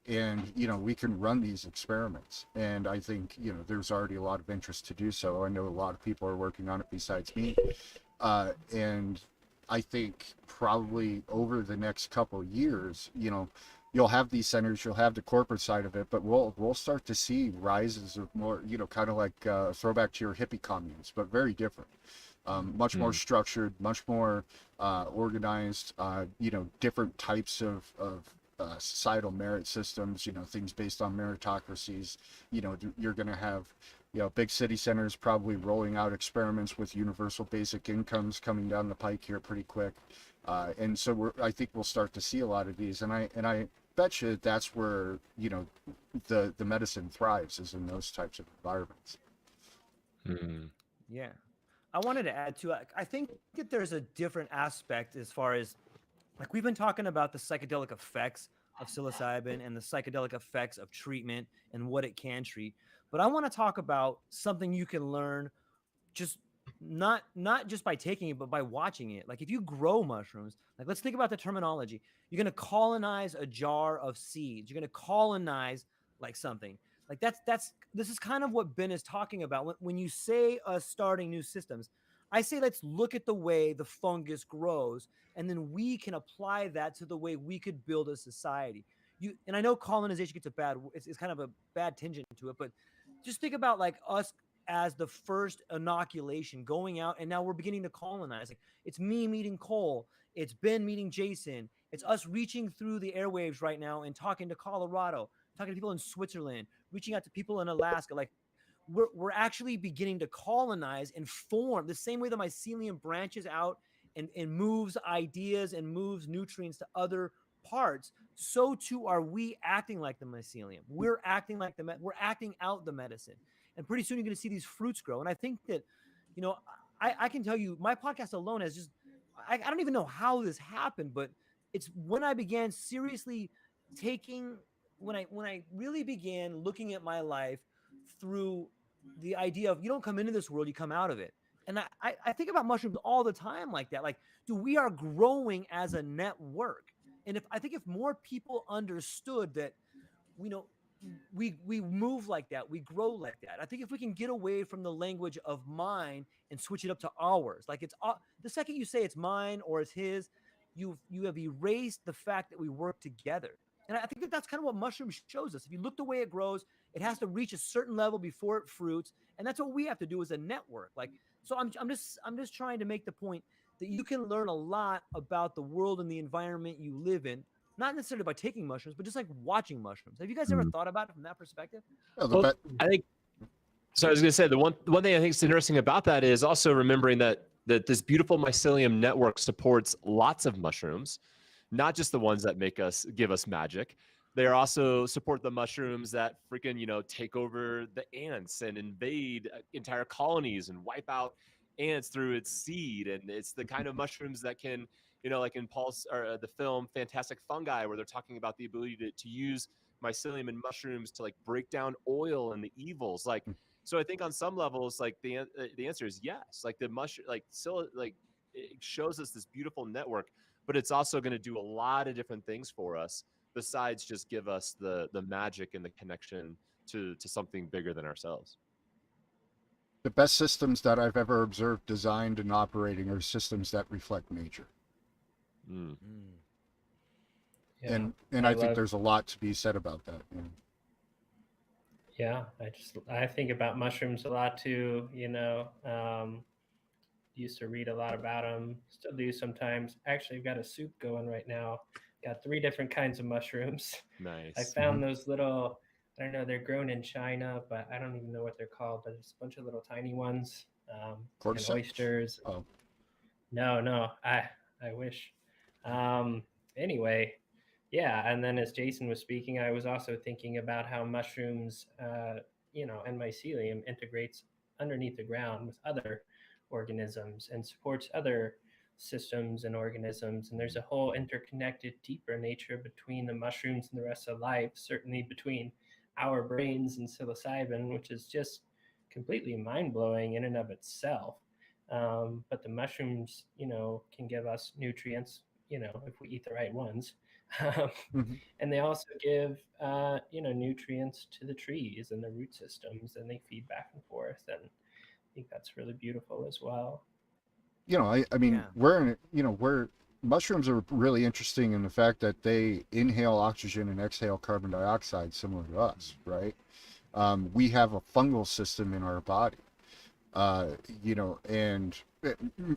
And, we can run these experiments. And I think, there's already a lot of interest to do so. I know a lot of people are working on it besides me. And I think probably over the next couple of years, you'll have these centers, you'll have the corporate side of it, but we'll start to see rises of more, kind of like throwback to your hippie communes, but very different. Much more structured, much more organized, different types of societal merit systems, things based on meritocracies. You're going to have, big city centers probably rolling out experiments with universal basic incomes coming down the pike here pretty quick. And so I think we'll start to see a lot of these. And I bet you that's where, the medicine thrives, is in those types of environments. Yeah. I wanted to add to, I think that there's a different aspect as far as, like, we've been talking about the psychedelic effects of psilocybin and the psychedelic effects of treatment and what it can treat. But I want to talk about something you can learn just not just by taking it, but by watching it. Like, if you grow mushrooms, like, let's think about the terminology. You're going to colonize a jar of seeds. You're going to colonize like something. Like this is kind of what Ben is talking about. When you say starting new systems, I say let's look at the way the fungus grows, and then we can apply that to the way we could build a society. And I know colonization gets it's kind of a bad tangent to it, but just think about like us as the first inoculation going out, and now we're beginning to colonize. Like, it's me meeting Cole, it's Ben meeting Jason, it's us reaching through the airwaves right now and talking to Colorado, talking to people in Switzerland, reaching out to people in Alaska. Like, we're actually beginning to colonize and form the same way the mycelium branches out and moves ideas and moves nutrients to other parts. So too are we acting like the mycelium. We're acting like we're acting out the medicine. And pretty soon you're going to see these fruits grow. And I think that, I can tell you, my podcast alone has just, I don't even know how this happened, but it's when I began seriously when I really began looking at my life through the idea of, you don't come into this world, you come out of it. And I think about mushrooms all the time like that. Like, we are growing as a network. And I think if more people understood that, we move like that, we grow like that. I think if we can get away from the language of mine and switch it up to ours, like, it's the second you say it's mine or it's his, you have erased the fact that we work together. And I think that's kind of what mushrooms shows us. If you look the way it grows, it has to reach a certain level before it fruits, and that's what we have to do as a network. Like, so I'm just trying to make the point that you can learn a lot about the world and the environment you live in, not necessarily by taking mushrooms, but just like watching mushrooms. Have you guys ever thought about it from that perspective? Well, I think. So I was going to say the one thing I think is interesting about that is also remembering that this beautiful mycelium network supports lots of mushrooms, not just the ones that give us magic. They also support the mushrooms that freaking, take over the ants and invade entire colonies and wipe out ants through its seed. And it's the kind of mushrooms that can, like in Paul's or the film Fantastic Fungi, where they're talking about the ability to use mycelium and mushrooms to like break down oil and the evils. Like, so I think on some levels, like the answer is yes. Like the mushroom, like it shows us this beautiful network, but it's also going to do a lot of different things for us besides just give us the magic and the connection to something bigger than ourselves. The best systems that I've ever observed designed and operating are systems that reflect nature. Yeah, and I think there's a lot to be said about that. Yeah, I think about mushrooms a lot too. Used to read a lot about them, still do sometimes. Actually, I've got a soup going right now. Got three different kinds of mushrooms. I Nice. Hmm. found those little, I don't know, they're grown in China, but I don't even know what they're called. But it's a bunch of little tiny ones, and Cordyceps. oysters. Oh. No, no, I wish. Um, anyway, yeah, and then as Jason was speaking, I was also thinking about how mushrooms, and mycelium integrates underneath the ground with other organisms and supports other systems and organisms. And there's a whole interconnected, deeper nature between the mushrooms and the rest of life, certainly between our brains and psilocybin, which is just completely mind blowing in and of itself. But the mushrooms, can give us nutrients, if we eat the right ones. Um, Hmm. and they also give, nutrients to the trees and the root systems, and they feed back and forth. And I think that's really beautiful as well. I mean, Yeah. we're mushrooms are really interesting in the fact that they inhale oxygen and exhale carbon dioxide, similar to us, right? We have a fungal system in our body, uh, and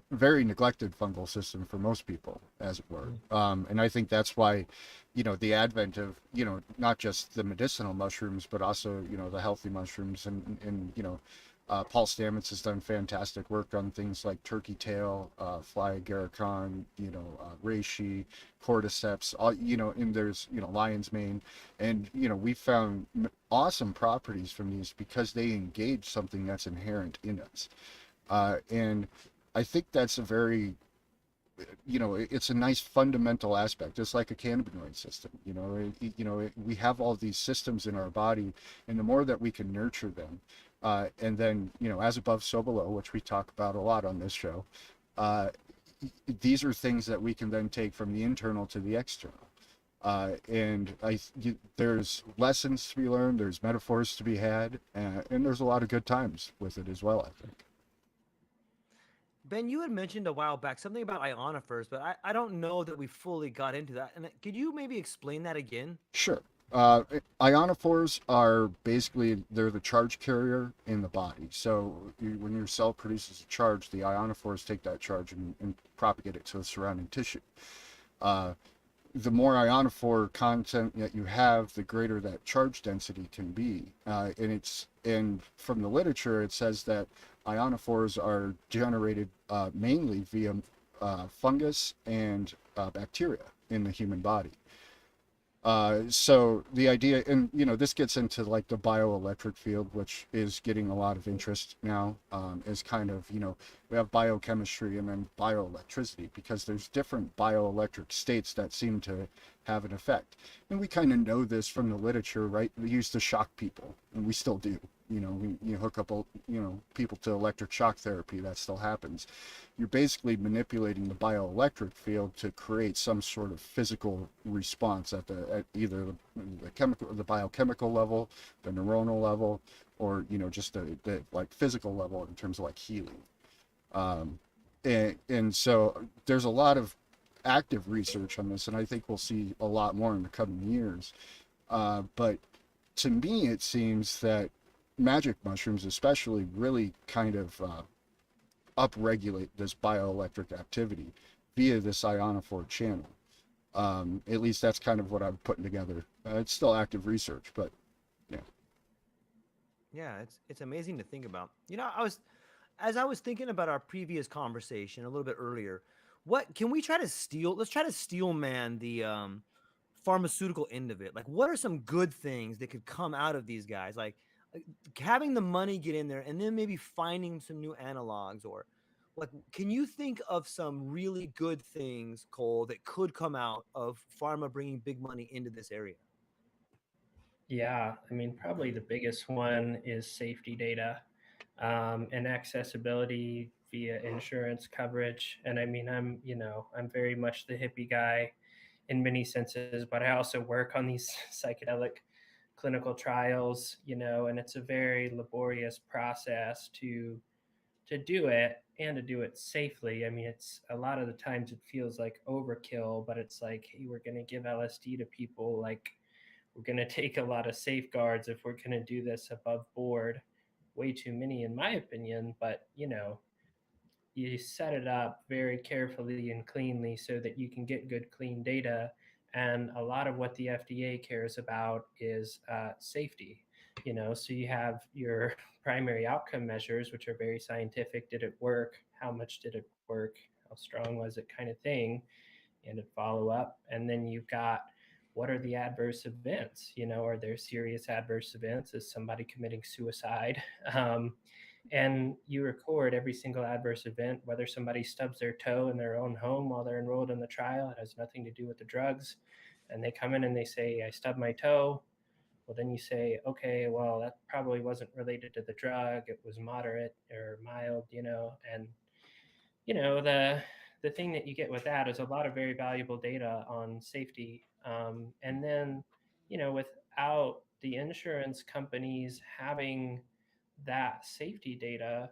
very neglected fungal system for most people, as it were. Mm. And I think that's why, the advent of, not just the medicinal mushrooms, but also, the healthy mushrooms and Paul Stamets has done fantastic work on things like turkey tail, fly agarikon, reishi, cordyceps, all, and there's, lion's mane. And, we found awesome properties from these because they engage something that's inherent in us. And I think that's a very, it's a nice fundamental aspect, just like a cannabinoid system. We have all these systems in our body, and the more that we can nurture them, and then, as above, so below, which we talk about a lot on this show, uh, these are things that we can then take from the internal to the external. And there's lessons to be learned, there's metaphors to be had, and there's a lot of good times with it as well, I think. Ben, you had mentioned a while back something about ionophores, but I don't know that we fully got into that. And could you maybe explain that again? Sure. Ionophores are basically, they're the charge carrier in the body. So when your cell produces a charge, the ionophores take that charge and propagate it to the surrounding tissue. Uh, the more ionophore content that you have, the greater that charge density can be. And from the literature, it says that ionophores are generated mainly via fungus and bacteria in the human body. So the idea, and this gets into like the bioelectric field, which is getting a lot of interest now, is kind of, we have biochemistry and then bioelectricity, because there's different bioelectric states that seem to have an effect. And we kind of know this from the literature, right? We used to shock people, and we still do. You hook up, people to electric shock therapy, that still happens. You're basically manipulating the bioelectric field to create some sort of physical response at either the biochemical level, the neuronal level, or just the like physical level in terms of like healing. Um, and so there's a lot of active research on this, and I think we'll see a lot more in the coming years. But to me, it seems that magic mushrooms, especially, really kind of upregulate this bioelectric activity via this ionophore channel. At least that's kind of what I'm putting together. It's still active research, but yeah. Yeah, it's amazing to think about. As I was thinking about our previous conversation a little bit earlier, what can we try to steal? Let's try to steel man the pharmaceutical end of it. Like, what are some good things that could come out of these guys? Like having the money get in there, and then maybe finding some new analogs, or like, can you think of some really good things, Cole, that could come out of pharma bringing big money into this area? Yeah, I mean, probably the biggest one is safety data, and accessibility via insurance coverage. And I mean, I'm very much the hippie guy in many senses, but I also work on these psychedelic clinical trials, and it's a very laborious process to do it and to do it safely. I mean, it's a lot of the times it feels like overkill, but it's like, hey, we're going to give LSD to people like we're going to take a lot of safeguards if we're going to do this above board. Way too many, in my opinion, but you set it up very carefully and cleanly so that you can get good, clean data. And a lot of what the FDA cares about is safety. So you have your primary outcome measures, which are very scientific. Did it work? How much did it work? How strong was it, kind of thing, and a follow up. And then you've got what are the adverse events? Are there serious adverse events? Is somebody committing suicide? And you record every single adverse event, whether somebody stubs their toe in their own home while they're enrolled in the trial. It has nothing to do with the drugs. And they come in and they say, I stubbed my toe. Well, then you say, okay, well, that probably wasn't related to the drug. It was moderate or mild, and the thing that you get with that is a lot of very valuable data on safety. And then, without the insurance companies having that safety data,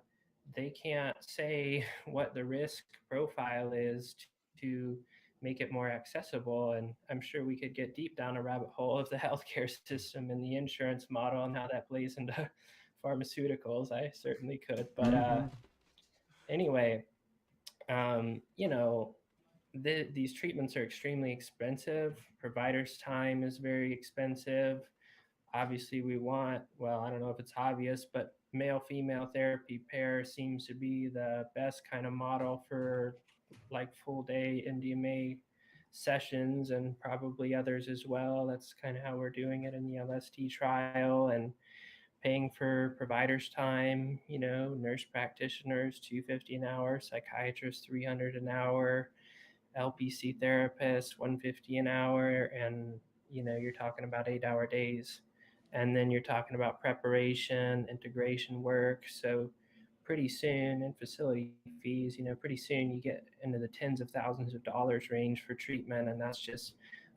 they can't say what the risk profile is to make it more accessible. And I'm sure we could get deep down a rabbit hole of the healthcare system and the insurance model and how that plays into pharmaceuticals. I certainly could. But anyway, these treatments are extremely expensive. Providers' time is very expensive. Obviously, we want, well, I don't know if it's obvious, but male female therapy pair seems to be the best kind of model for like full day MDMA sessions, and probably others as well. That's kind of how we're doing it in the LSD trial. And paying for providers' time, nurse practitioners, 250 an hour, psychiatrists, 300 an hour, LPC therapists, 150 an hour, and you're talking about 8-hour days. And then you're talking about preparation, integration work. So pretty soon, and facility fees, pretty soon you get into the tens of thousands of dollars range for treatment, and that's just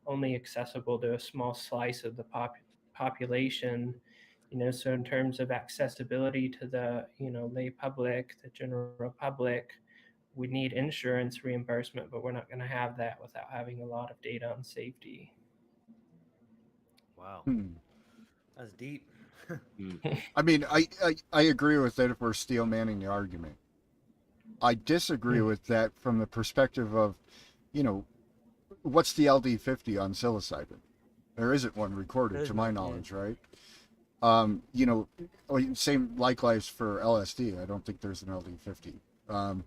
only accessible to a small slice of the population. So in terms of accessibility to the lay public, the general public, we need insurance reimbursement, but we're not going to have that without having a lot of data on safety. Wow, Hmm. that's deep. I mean, I agree with that if we're steel manning the argument. I disagree with that from the perspective of, you know, what's the LD50 on psilocybin? There isn't one recorded to my knowledge, right? You know, same likewise for LSD. I don't think there's an LD50.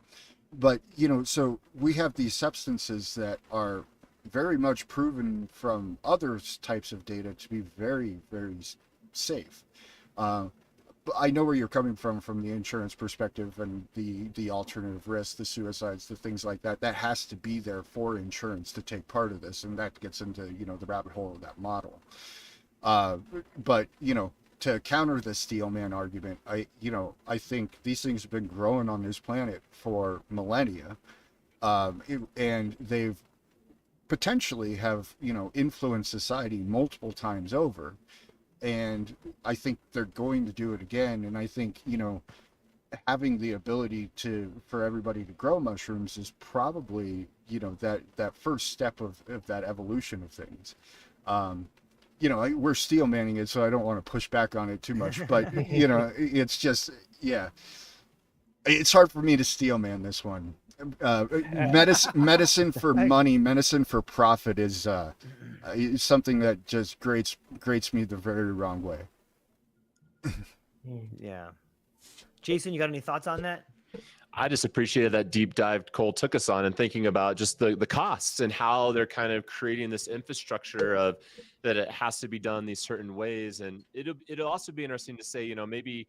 But, you know, so we have these substances that are very much proven from other types of data to be very, very safe. But I know where you're coming from the insurance perspective and the alternative risks, the suicides, the things like that. That has to be there for insurance to take part of this, and that gets into, you know, the rabbit hole of that model. But, you know, to counter the steel man argument, I think these things have been growing on this planet for millennia, and they've potentially have, you know, influenced society multiple times over. And I think they're going to do it again. And I think, you know, having the ability for everybody to grow mushrooms is probably, you know, that first step of that evolution of things. You know, we're steel manning it, so I don't want to push back on it too much, but you know, it's just, yeah, it's hard for me to steel man this one. Medicine for money, medicine for profit is something that just grates me the very wrong way. Yeah. Jason, you got any thoughts on that? I just appreciated that deep dive Cole took us on, and thinking about just the costs and how they're kind of creating this infrastructure of that it has to be done these certain ways. And it'll also be interesting to say, you know, maybe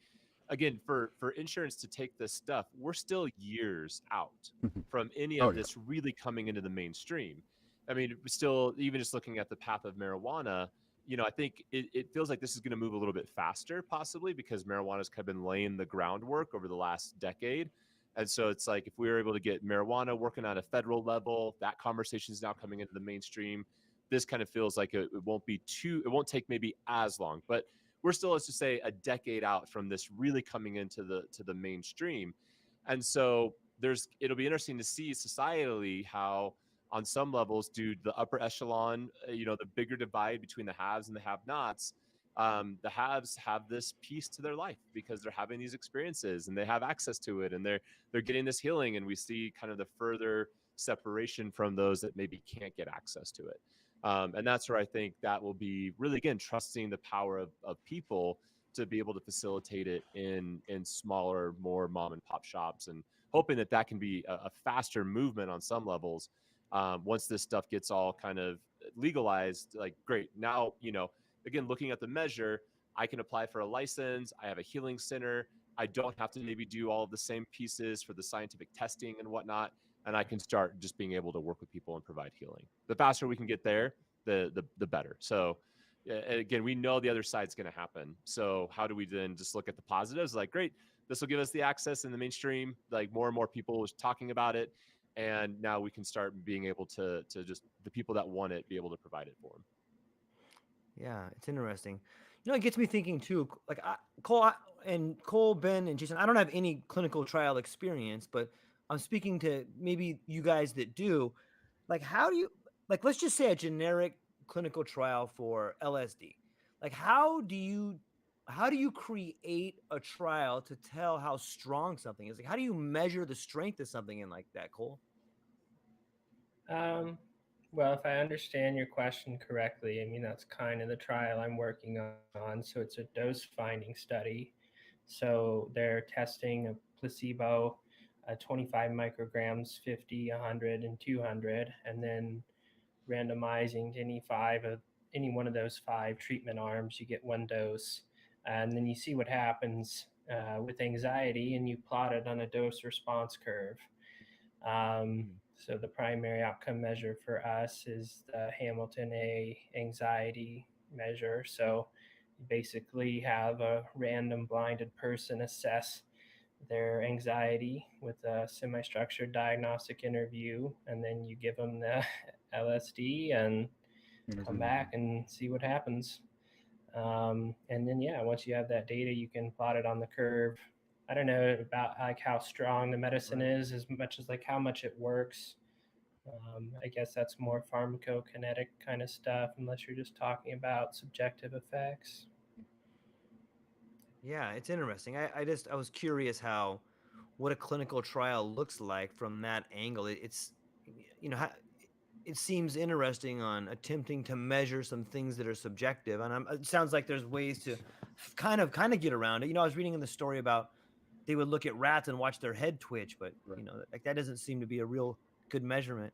again for insurance to take this stuff, we're still years out from any of this really coming into the mainstream. I mean, still, even just looking at the path of marijuana, you know, I think it feels like this is going to move a little bit faster, possibly because marijuana's kind of been laying the groundwork over the last decade. And so it's like, if we were able to get marijuana working on a federal level, that conversation is now coming into the mainstream. This kind of feels like it won't take maybe as long, but we're still, let's just say, a decade out from this really coming into the mainstream. And so it'll be interesting to see societally how on some levels, dude, the upper echelon, the bigger divide between the haves and the have-nots. The haves have this piece to their life because they're having these experiences and they have access to it, and they're getting this healing, and we see kind of the further separation from those that maybe can't get access to it. And that's where I think that will be really, again, trusting the power of people to be able to facilitate it in smaller, more mom and pop shops, and hoping that that can be a faster movement on some levels. Once this stuff gets all kind of legalized, like, great, now, again, looking at the measure, I can apply for a license. I have a healing center. I don't have to maybe do all of the same pieces for the scientific testing and whatnot. And I can start just being able to work with people and provide healing. The faster we can get there, the better. So again, we know the other side's going to happen. So how do we then just look at the positives? Like, great, this will give us the access in the mainstream. Like, more and more people was talking about it. And now we can start being able to just, the people that want it, be able to provide it for them. Yeah, it's interesting. It gets me thinking too. Like Cole, Ben, and Jason. I don't have any clinical trial experience, but I'm speaking to maybe you guys that do. Like, how do you like? Let's just say a generic clinical trial for LSD. Like, how do you create a trial to tell how strong something is? Like, how do you measure the strength of something in like that, Cole? Um, well, if I understand your question correctly, I mean, that's kind of the trial I'm working on. So it's a dose finding study. So they're testing a placebo, 25 micrograms, 50, 100, and 200, and then randomizing to any one of those five treatment arms. You get one dose, and then you see what happens with anxiety, and you plot it on a dose response curve. So the primary outcome measure for us is the Hamilton A anxiety measure. So you basically have a random blinded person assess their anxiety with a semi-structured diagnostic interview, and then you give them the LSD and come back and see what happens. And then, yeah, once you have that data, you can plot it on the curve. I don't know about like how strong the medicine is as much as like how much it works. I guess that's more pharmacokinetic kind of stuff, unless you're just talking about subjective effects. Yeah, it's interesting. I was curious what a clinical trial looks like from that angle. It's it seems interesting on attempting to measure some things that are subjective, and it sounds like there's ways to kind of get around it. I was reading in the story about they would look at rats and watch their head twitch, but like that doesn't seem to be a real good measurement.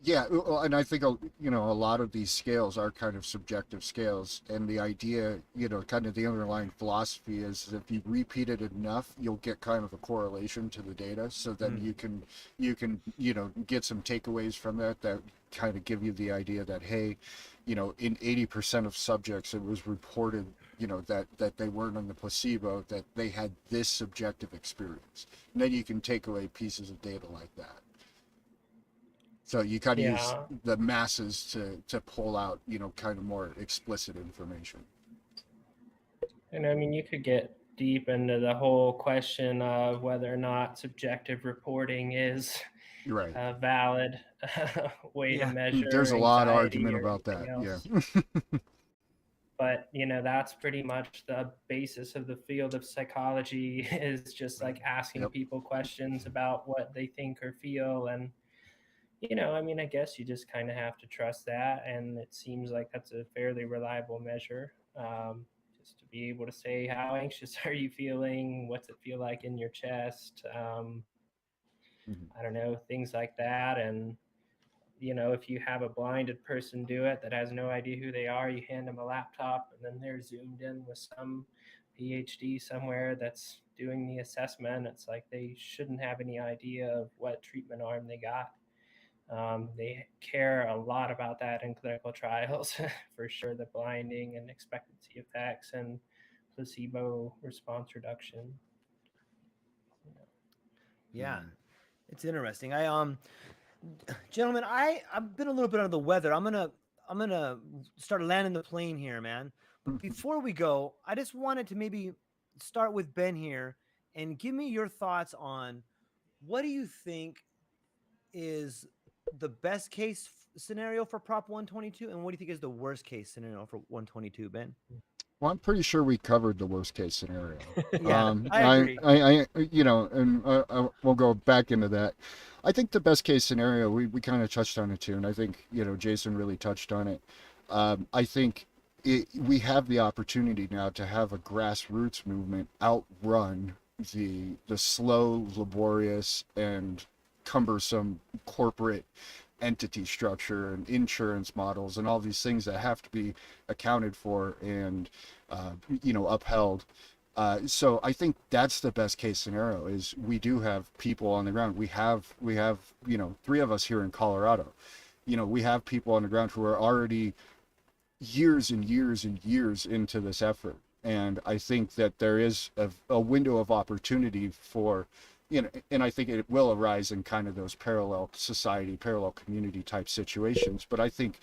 Yeah, well, and I think a lot of these scales are kind of subjective scales, and the idea, kind of the underlying philosophy is if you repeat it enough, you'll get kind of a correlation to the data, so then you can get some takeaways from that kind of give you the idea that, hey, in 80% of subjects it was reported that they weren't on the placebo, that they had this subjective experience, and then you can take away pieces of data like that. So you kind of use the masses to pull out, kind of more explicit information. And I mean, you could get deep into the whole question of whether or not subjective reporting is right. a valid way to measure. There's a lot of argument about that. Else. Yeah. But that's pretty much the basis of the field of psychology, is just like asking people questions about what they think or feel. And I mean, I guess you just kind of have to trust that, and it seems like that's a fairly reliable measure. Just to be able to say, how anxious are you feeling? What's it feel like in your chest? I don't know, things like that. And if you have a blinded person do it that has no idea who they are, you hand them a laptop, and then they're zoomed in with some PhD somewhere that's doing the assessment. It's like they shouldn't have any idea of what treatment arm they got. They care a lot about that in clinical trials, for sure, the blinding and expectancy effects and placebo response reduction. Yeah, it's interesting. Gentlemen, I've been a little bit under the weather. I'm gonna start landing the plane here, man. But before we go, I just wanted to maybe start with Ben here and give me your thoughts on what do you think is the best case scenario for Prop 122, and what do you think is the worst case scenario for 122, Ben? Well, I'm pretty sure we covered the worst case scenario. Yeah, I agree. And we'll go back into that. I think the best case scenario, we kind of touched on it too, and I think, Jason really touched on it. I think we have the opportunity now to have a grassroots movement outrun the slow, laborious, and cumbersome corporate entity structure and insurance models and all these things that have to be accounted for and upheld. So I think that's the best case scenario is we do have people on the ground. We have three of us here in Colorado. We have people on the ground who are already years and years and years into this effort. And I think that there is a window of opportunity for, and I think it will arise in kind of those parallel society, parallel community type situations. But I think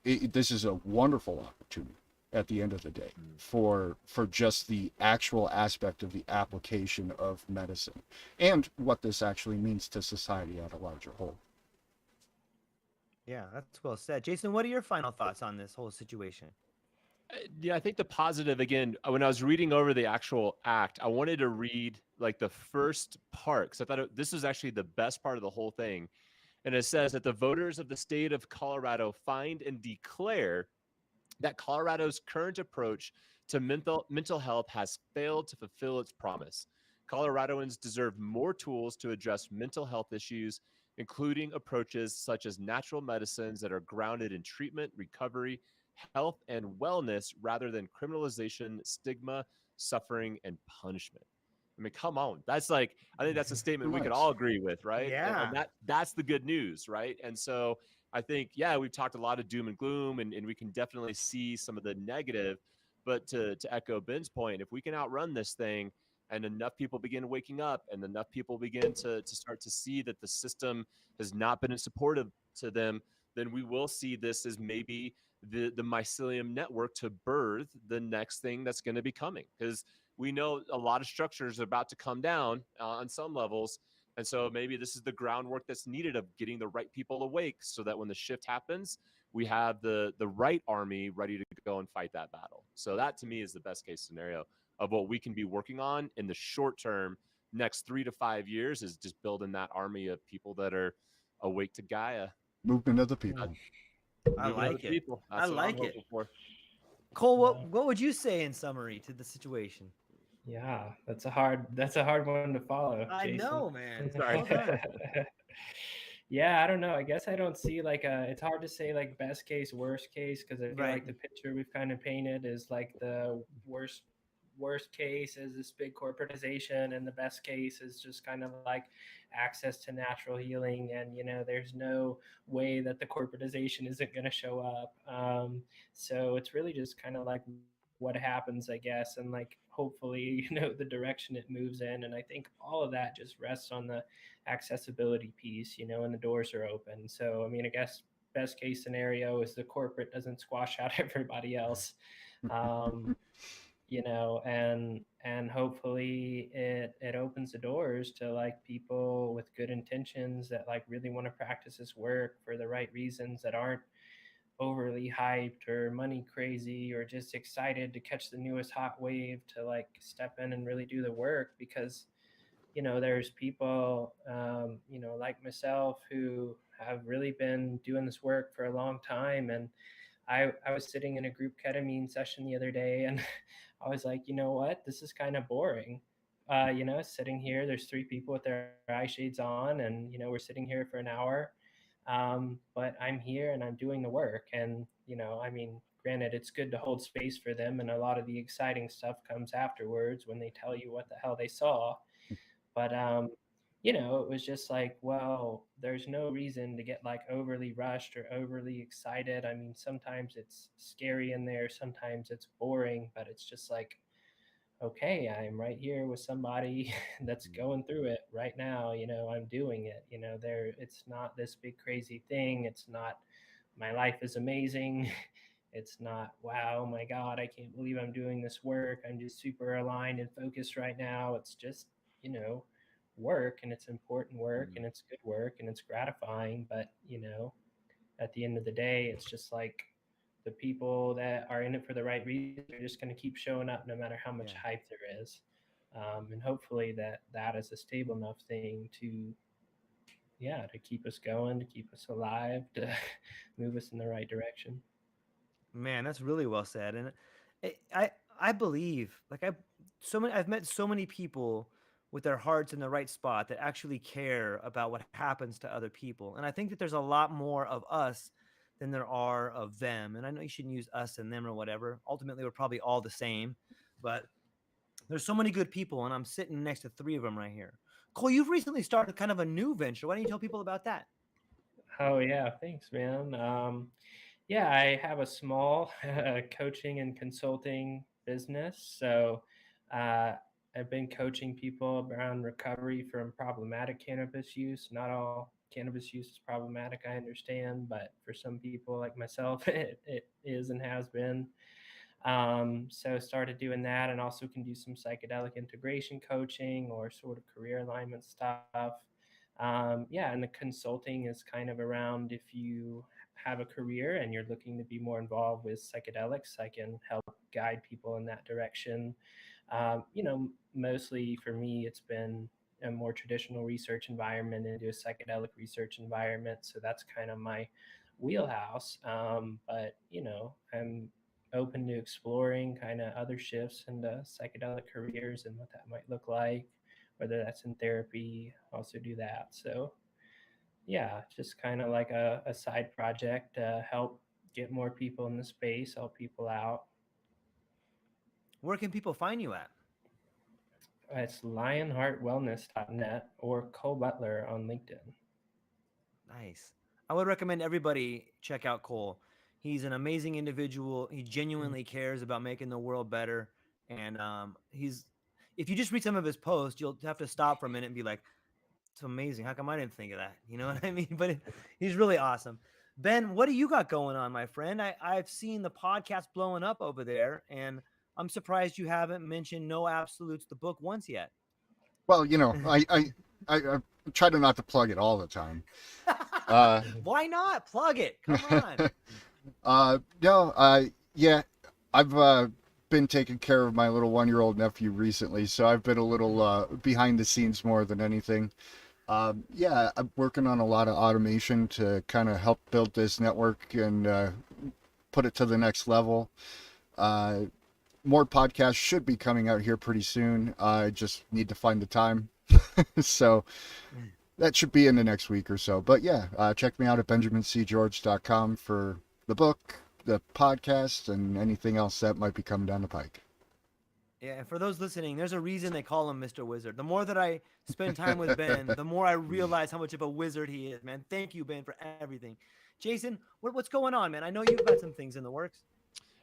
this is a wonderful opportunity at the end of the day for just the actual aspect of the application of medicine and what this actually means to society at a larger whole. Yeah, that's well said. Jason, what are your final thoughts on this whole situation? Yeah, I think the positive again, when I was reading over the actual act, I wanted to read like the first part because I thought this was actually the best part of the whole thing. And it says that the voters of the state of Colorado find and declare that Colorado's current approach to mental health has failed to fulfill its promise. Coloradoans deserve more tools to address mental health issues, including approaches such as natural medicines that are grounded in treatment, recovery, health, and wellness rather than criminalization, stigma, suffering, and punishment. I mean, come on. That's like, I think that's a statement we could Nice. all agree with, right? Yeah. And that's the good news, right? And so I think, yeah, we've talked a lot of doom and gloom, and we can definitely see some of the negative. But to echo Ben's point, if we can outrun this thing and enough people begin waking up and enough people begin to start to see that the system has not been supportive to them, then we will see this as maybe the mycelium network to birth the next thing that's going to be coming. Because we know a lot of structures are about to come down on some levels. And so maybe this is the groundwork that's needed of getting the right people awake so that when the shift happens, we have the right army ready to go and fight that battle. So that to me is the best case scenario of what we can be working on in the short term, next 3 to 5 years, is just building that army of people that are awake to Gaia. Movement of the people. I Moving other like it. people. I That's what I'm like it. hoping for. Cole, Yeah. what would you say in summary to the situation? Yeah, that's a hard one to follow, I Jason. know, man. Sorry. Well done. Yeah, I don't know. I guess I don't see like it's hard to say like best case, worst case, because I feel Right. like the picture we've kind of painted is like the worst case is this big corporatization, and the best case is just kind of like access to natural healing, and there's no way that the corporatization isn't going to show up. So it's really just kind of like what happens, I guess, and like hopefully the direction it moves in. And I think all of that just rests on the accessibility piece, and the doors are open. So I mean, I guess best case scenario is the corporate doesn't squash out everybody else. um, and hopefully it opens the doors to like people with good intentions that like really want to practice this work for the right reasons, that aren't overly hyped or money crazy or just excited to catch the newest hot wave to like step in and really do the work. Because there's people like myself who have really been doing this work for a long time. And I was sitting in a group ketamine session the other day, and I was like, you know what, this is kind of boring. Sitting here, there's three people with their eye shades on, and we're sitting here for an hour. But I'm here and I'm doing the work. And I mean, granted, it's good to hold space for them, and a lot of the exciting stuff comes afterwards when they tell you what the hell they saw. But it was just like, well, there's no reason to get like overly rushed or overly excited. I mean, sometimes it's scary in there, sometimes it's boring, but it's just like, okay, I'm right here with somebody that's going through it right now. I'm doing it. It's not this big crazy thing. It's not my life is amazing. It's not, wow, oh my God, I can't believe I'm doing this work. I'm just super aligned and focused right now. It's just, you know, work, and it's important work, Mm. and it's good work, and it's gratifying. But at the end of the day, it's just like the people that are in it for the right reasons are just going to keep showing up no matter how much Yeah. hype there is. And hopefully that is a stable enough thing to, yeah, to keep us going, to keep us alive, to move us in the right direction. Man, that's really well said. And I believe I've met so many people with their hearts in the right spot that actually care about what happens to other people. And I think that there's a lot more of us than there are of them. And I know you shouldn't use us and them or whatever. Ultimately, we're probably all the same, but there's so many good people, and I'm sitting next to three of them right here. Cole, you've recently started kind of a new venture. Why don't you tell people about that? Oh yeah, thanks, man. Yeah, I have a small coaching and consulting business. So uh, I've been coaching people around recovery from problematic cannabis use. Not all cannabis use is problematic, I understand, but for some people like myself, it is and has been. So started doing that, and also can do some psychedelic integration coaching or sort of career alignment stuff. Yeah, and the consulting is kind of around if you have a career and you're looking to be more involved with psychedelics, I can help guide people in that direction. Mostly for me, it's been a more traditional research environment into a psychedelic research environment. So that's kind of my wheelhouse. But, I'm open to exploring kind of other shifts into psychedelic careers and what that might look like, whether that's in therapy, also do that. So, yeah, just kind of like a side project to help get more people in the space, help people out. Where can people find you at? It's lionheartwellness.net or Cole Butler on LinkedIn. Nice. I would recommend everybody check out Cole. He's an amazing individual. He Mm. genuinely cares about making the world better. And he's, if you just read some of his posts, you'll have to stop for a minute and be like, it's amazing. How come I didn't think of that? You know what I mean? But he's really awesome. Ben, what do you got going on, my friend? I've seen the podcast blowing up over there, and I'm surprised you haven't mentioned No Absolutes, the book, once yet. Well, I try to not to plug it all the time. Uh, Why not? Plug it. Come on. no, yeah, I've been taking care of my little 1-year-old nephew recently, so I've been a little behind the scenes more than anything. Yeah, I'm working on a lot of automation to kind of help build this network and put it to the next level. Uh, More podcasts should be coming out here pretty soon. I just need to find the time. So that should be in the next week or so. But yeah, check me out at benjamincgeorge.com for the book, the podcast, and anything else that might be coming down the pike. Yeah, and for those listening, there's a reason they call him Mr. Wizard. The more that I spend time with Ben, the more I realize how much of a wizard he is, man. Thank you, Ben, for everything. Jason, what's going on, man? I know you've got some things in the works.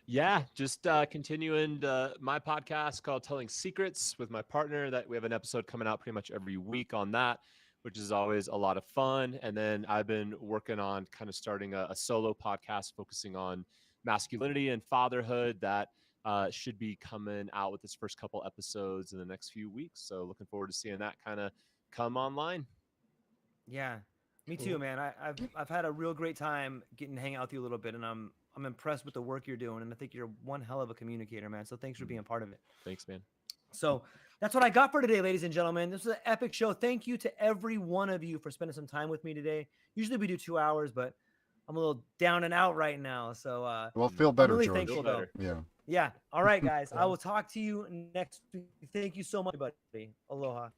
Yeah, just continuing my podcast called Telling Secrets with my partner. That we have an episode coming out pretty much every week on that, which is always a lot of fun. And then I've been working on kind of starting a solo podcast focusing on masculinity and fatherhood that should be coming out with its first couple episodes in the next few weeks. So looking forward to seeing that kind of come online. Yeah, me too, Cool. man. I've had a real great time getting to hang out with you a little bit, and I'm impressed with the work you're doing, and I think you're one hell of a communicator, man. So thanks for being part of it. Thanks, man. So that's what I got for today, ladies and gentlemen. This was an epic show. Thank you to every one of you for spending some time with me today. Usually we do 2 hours, but I'm a little down and out right now. So Well, feel I'm better, really George. thankful, though. Yeah. Yeah. All right, guys. I will talk to you next week. Thank you so much, buddy. Aloha.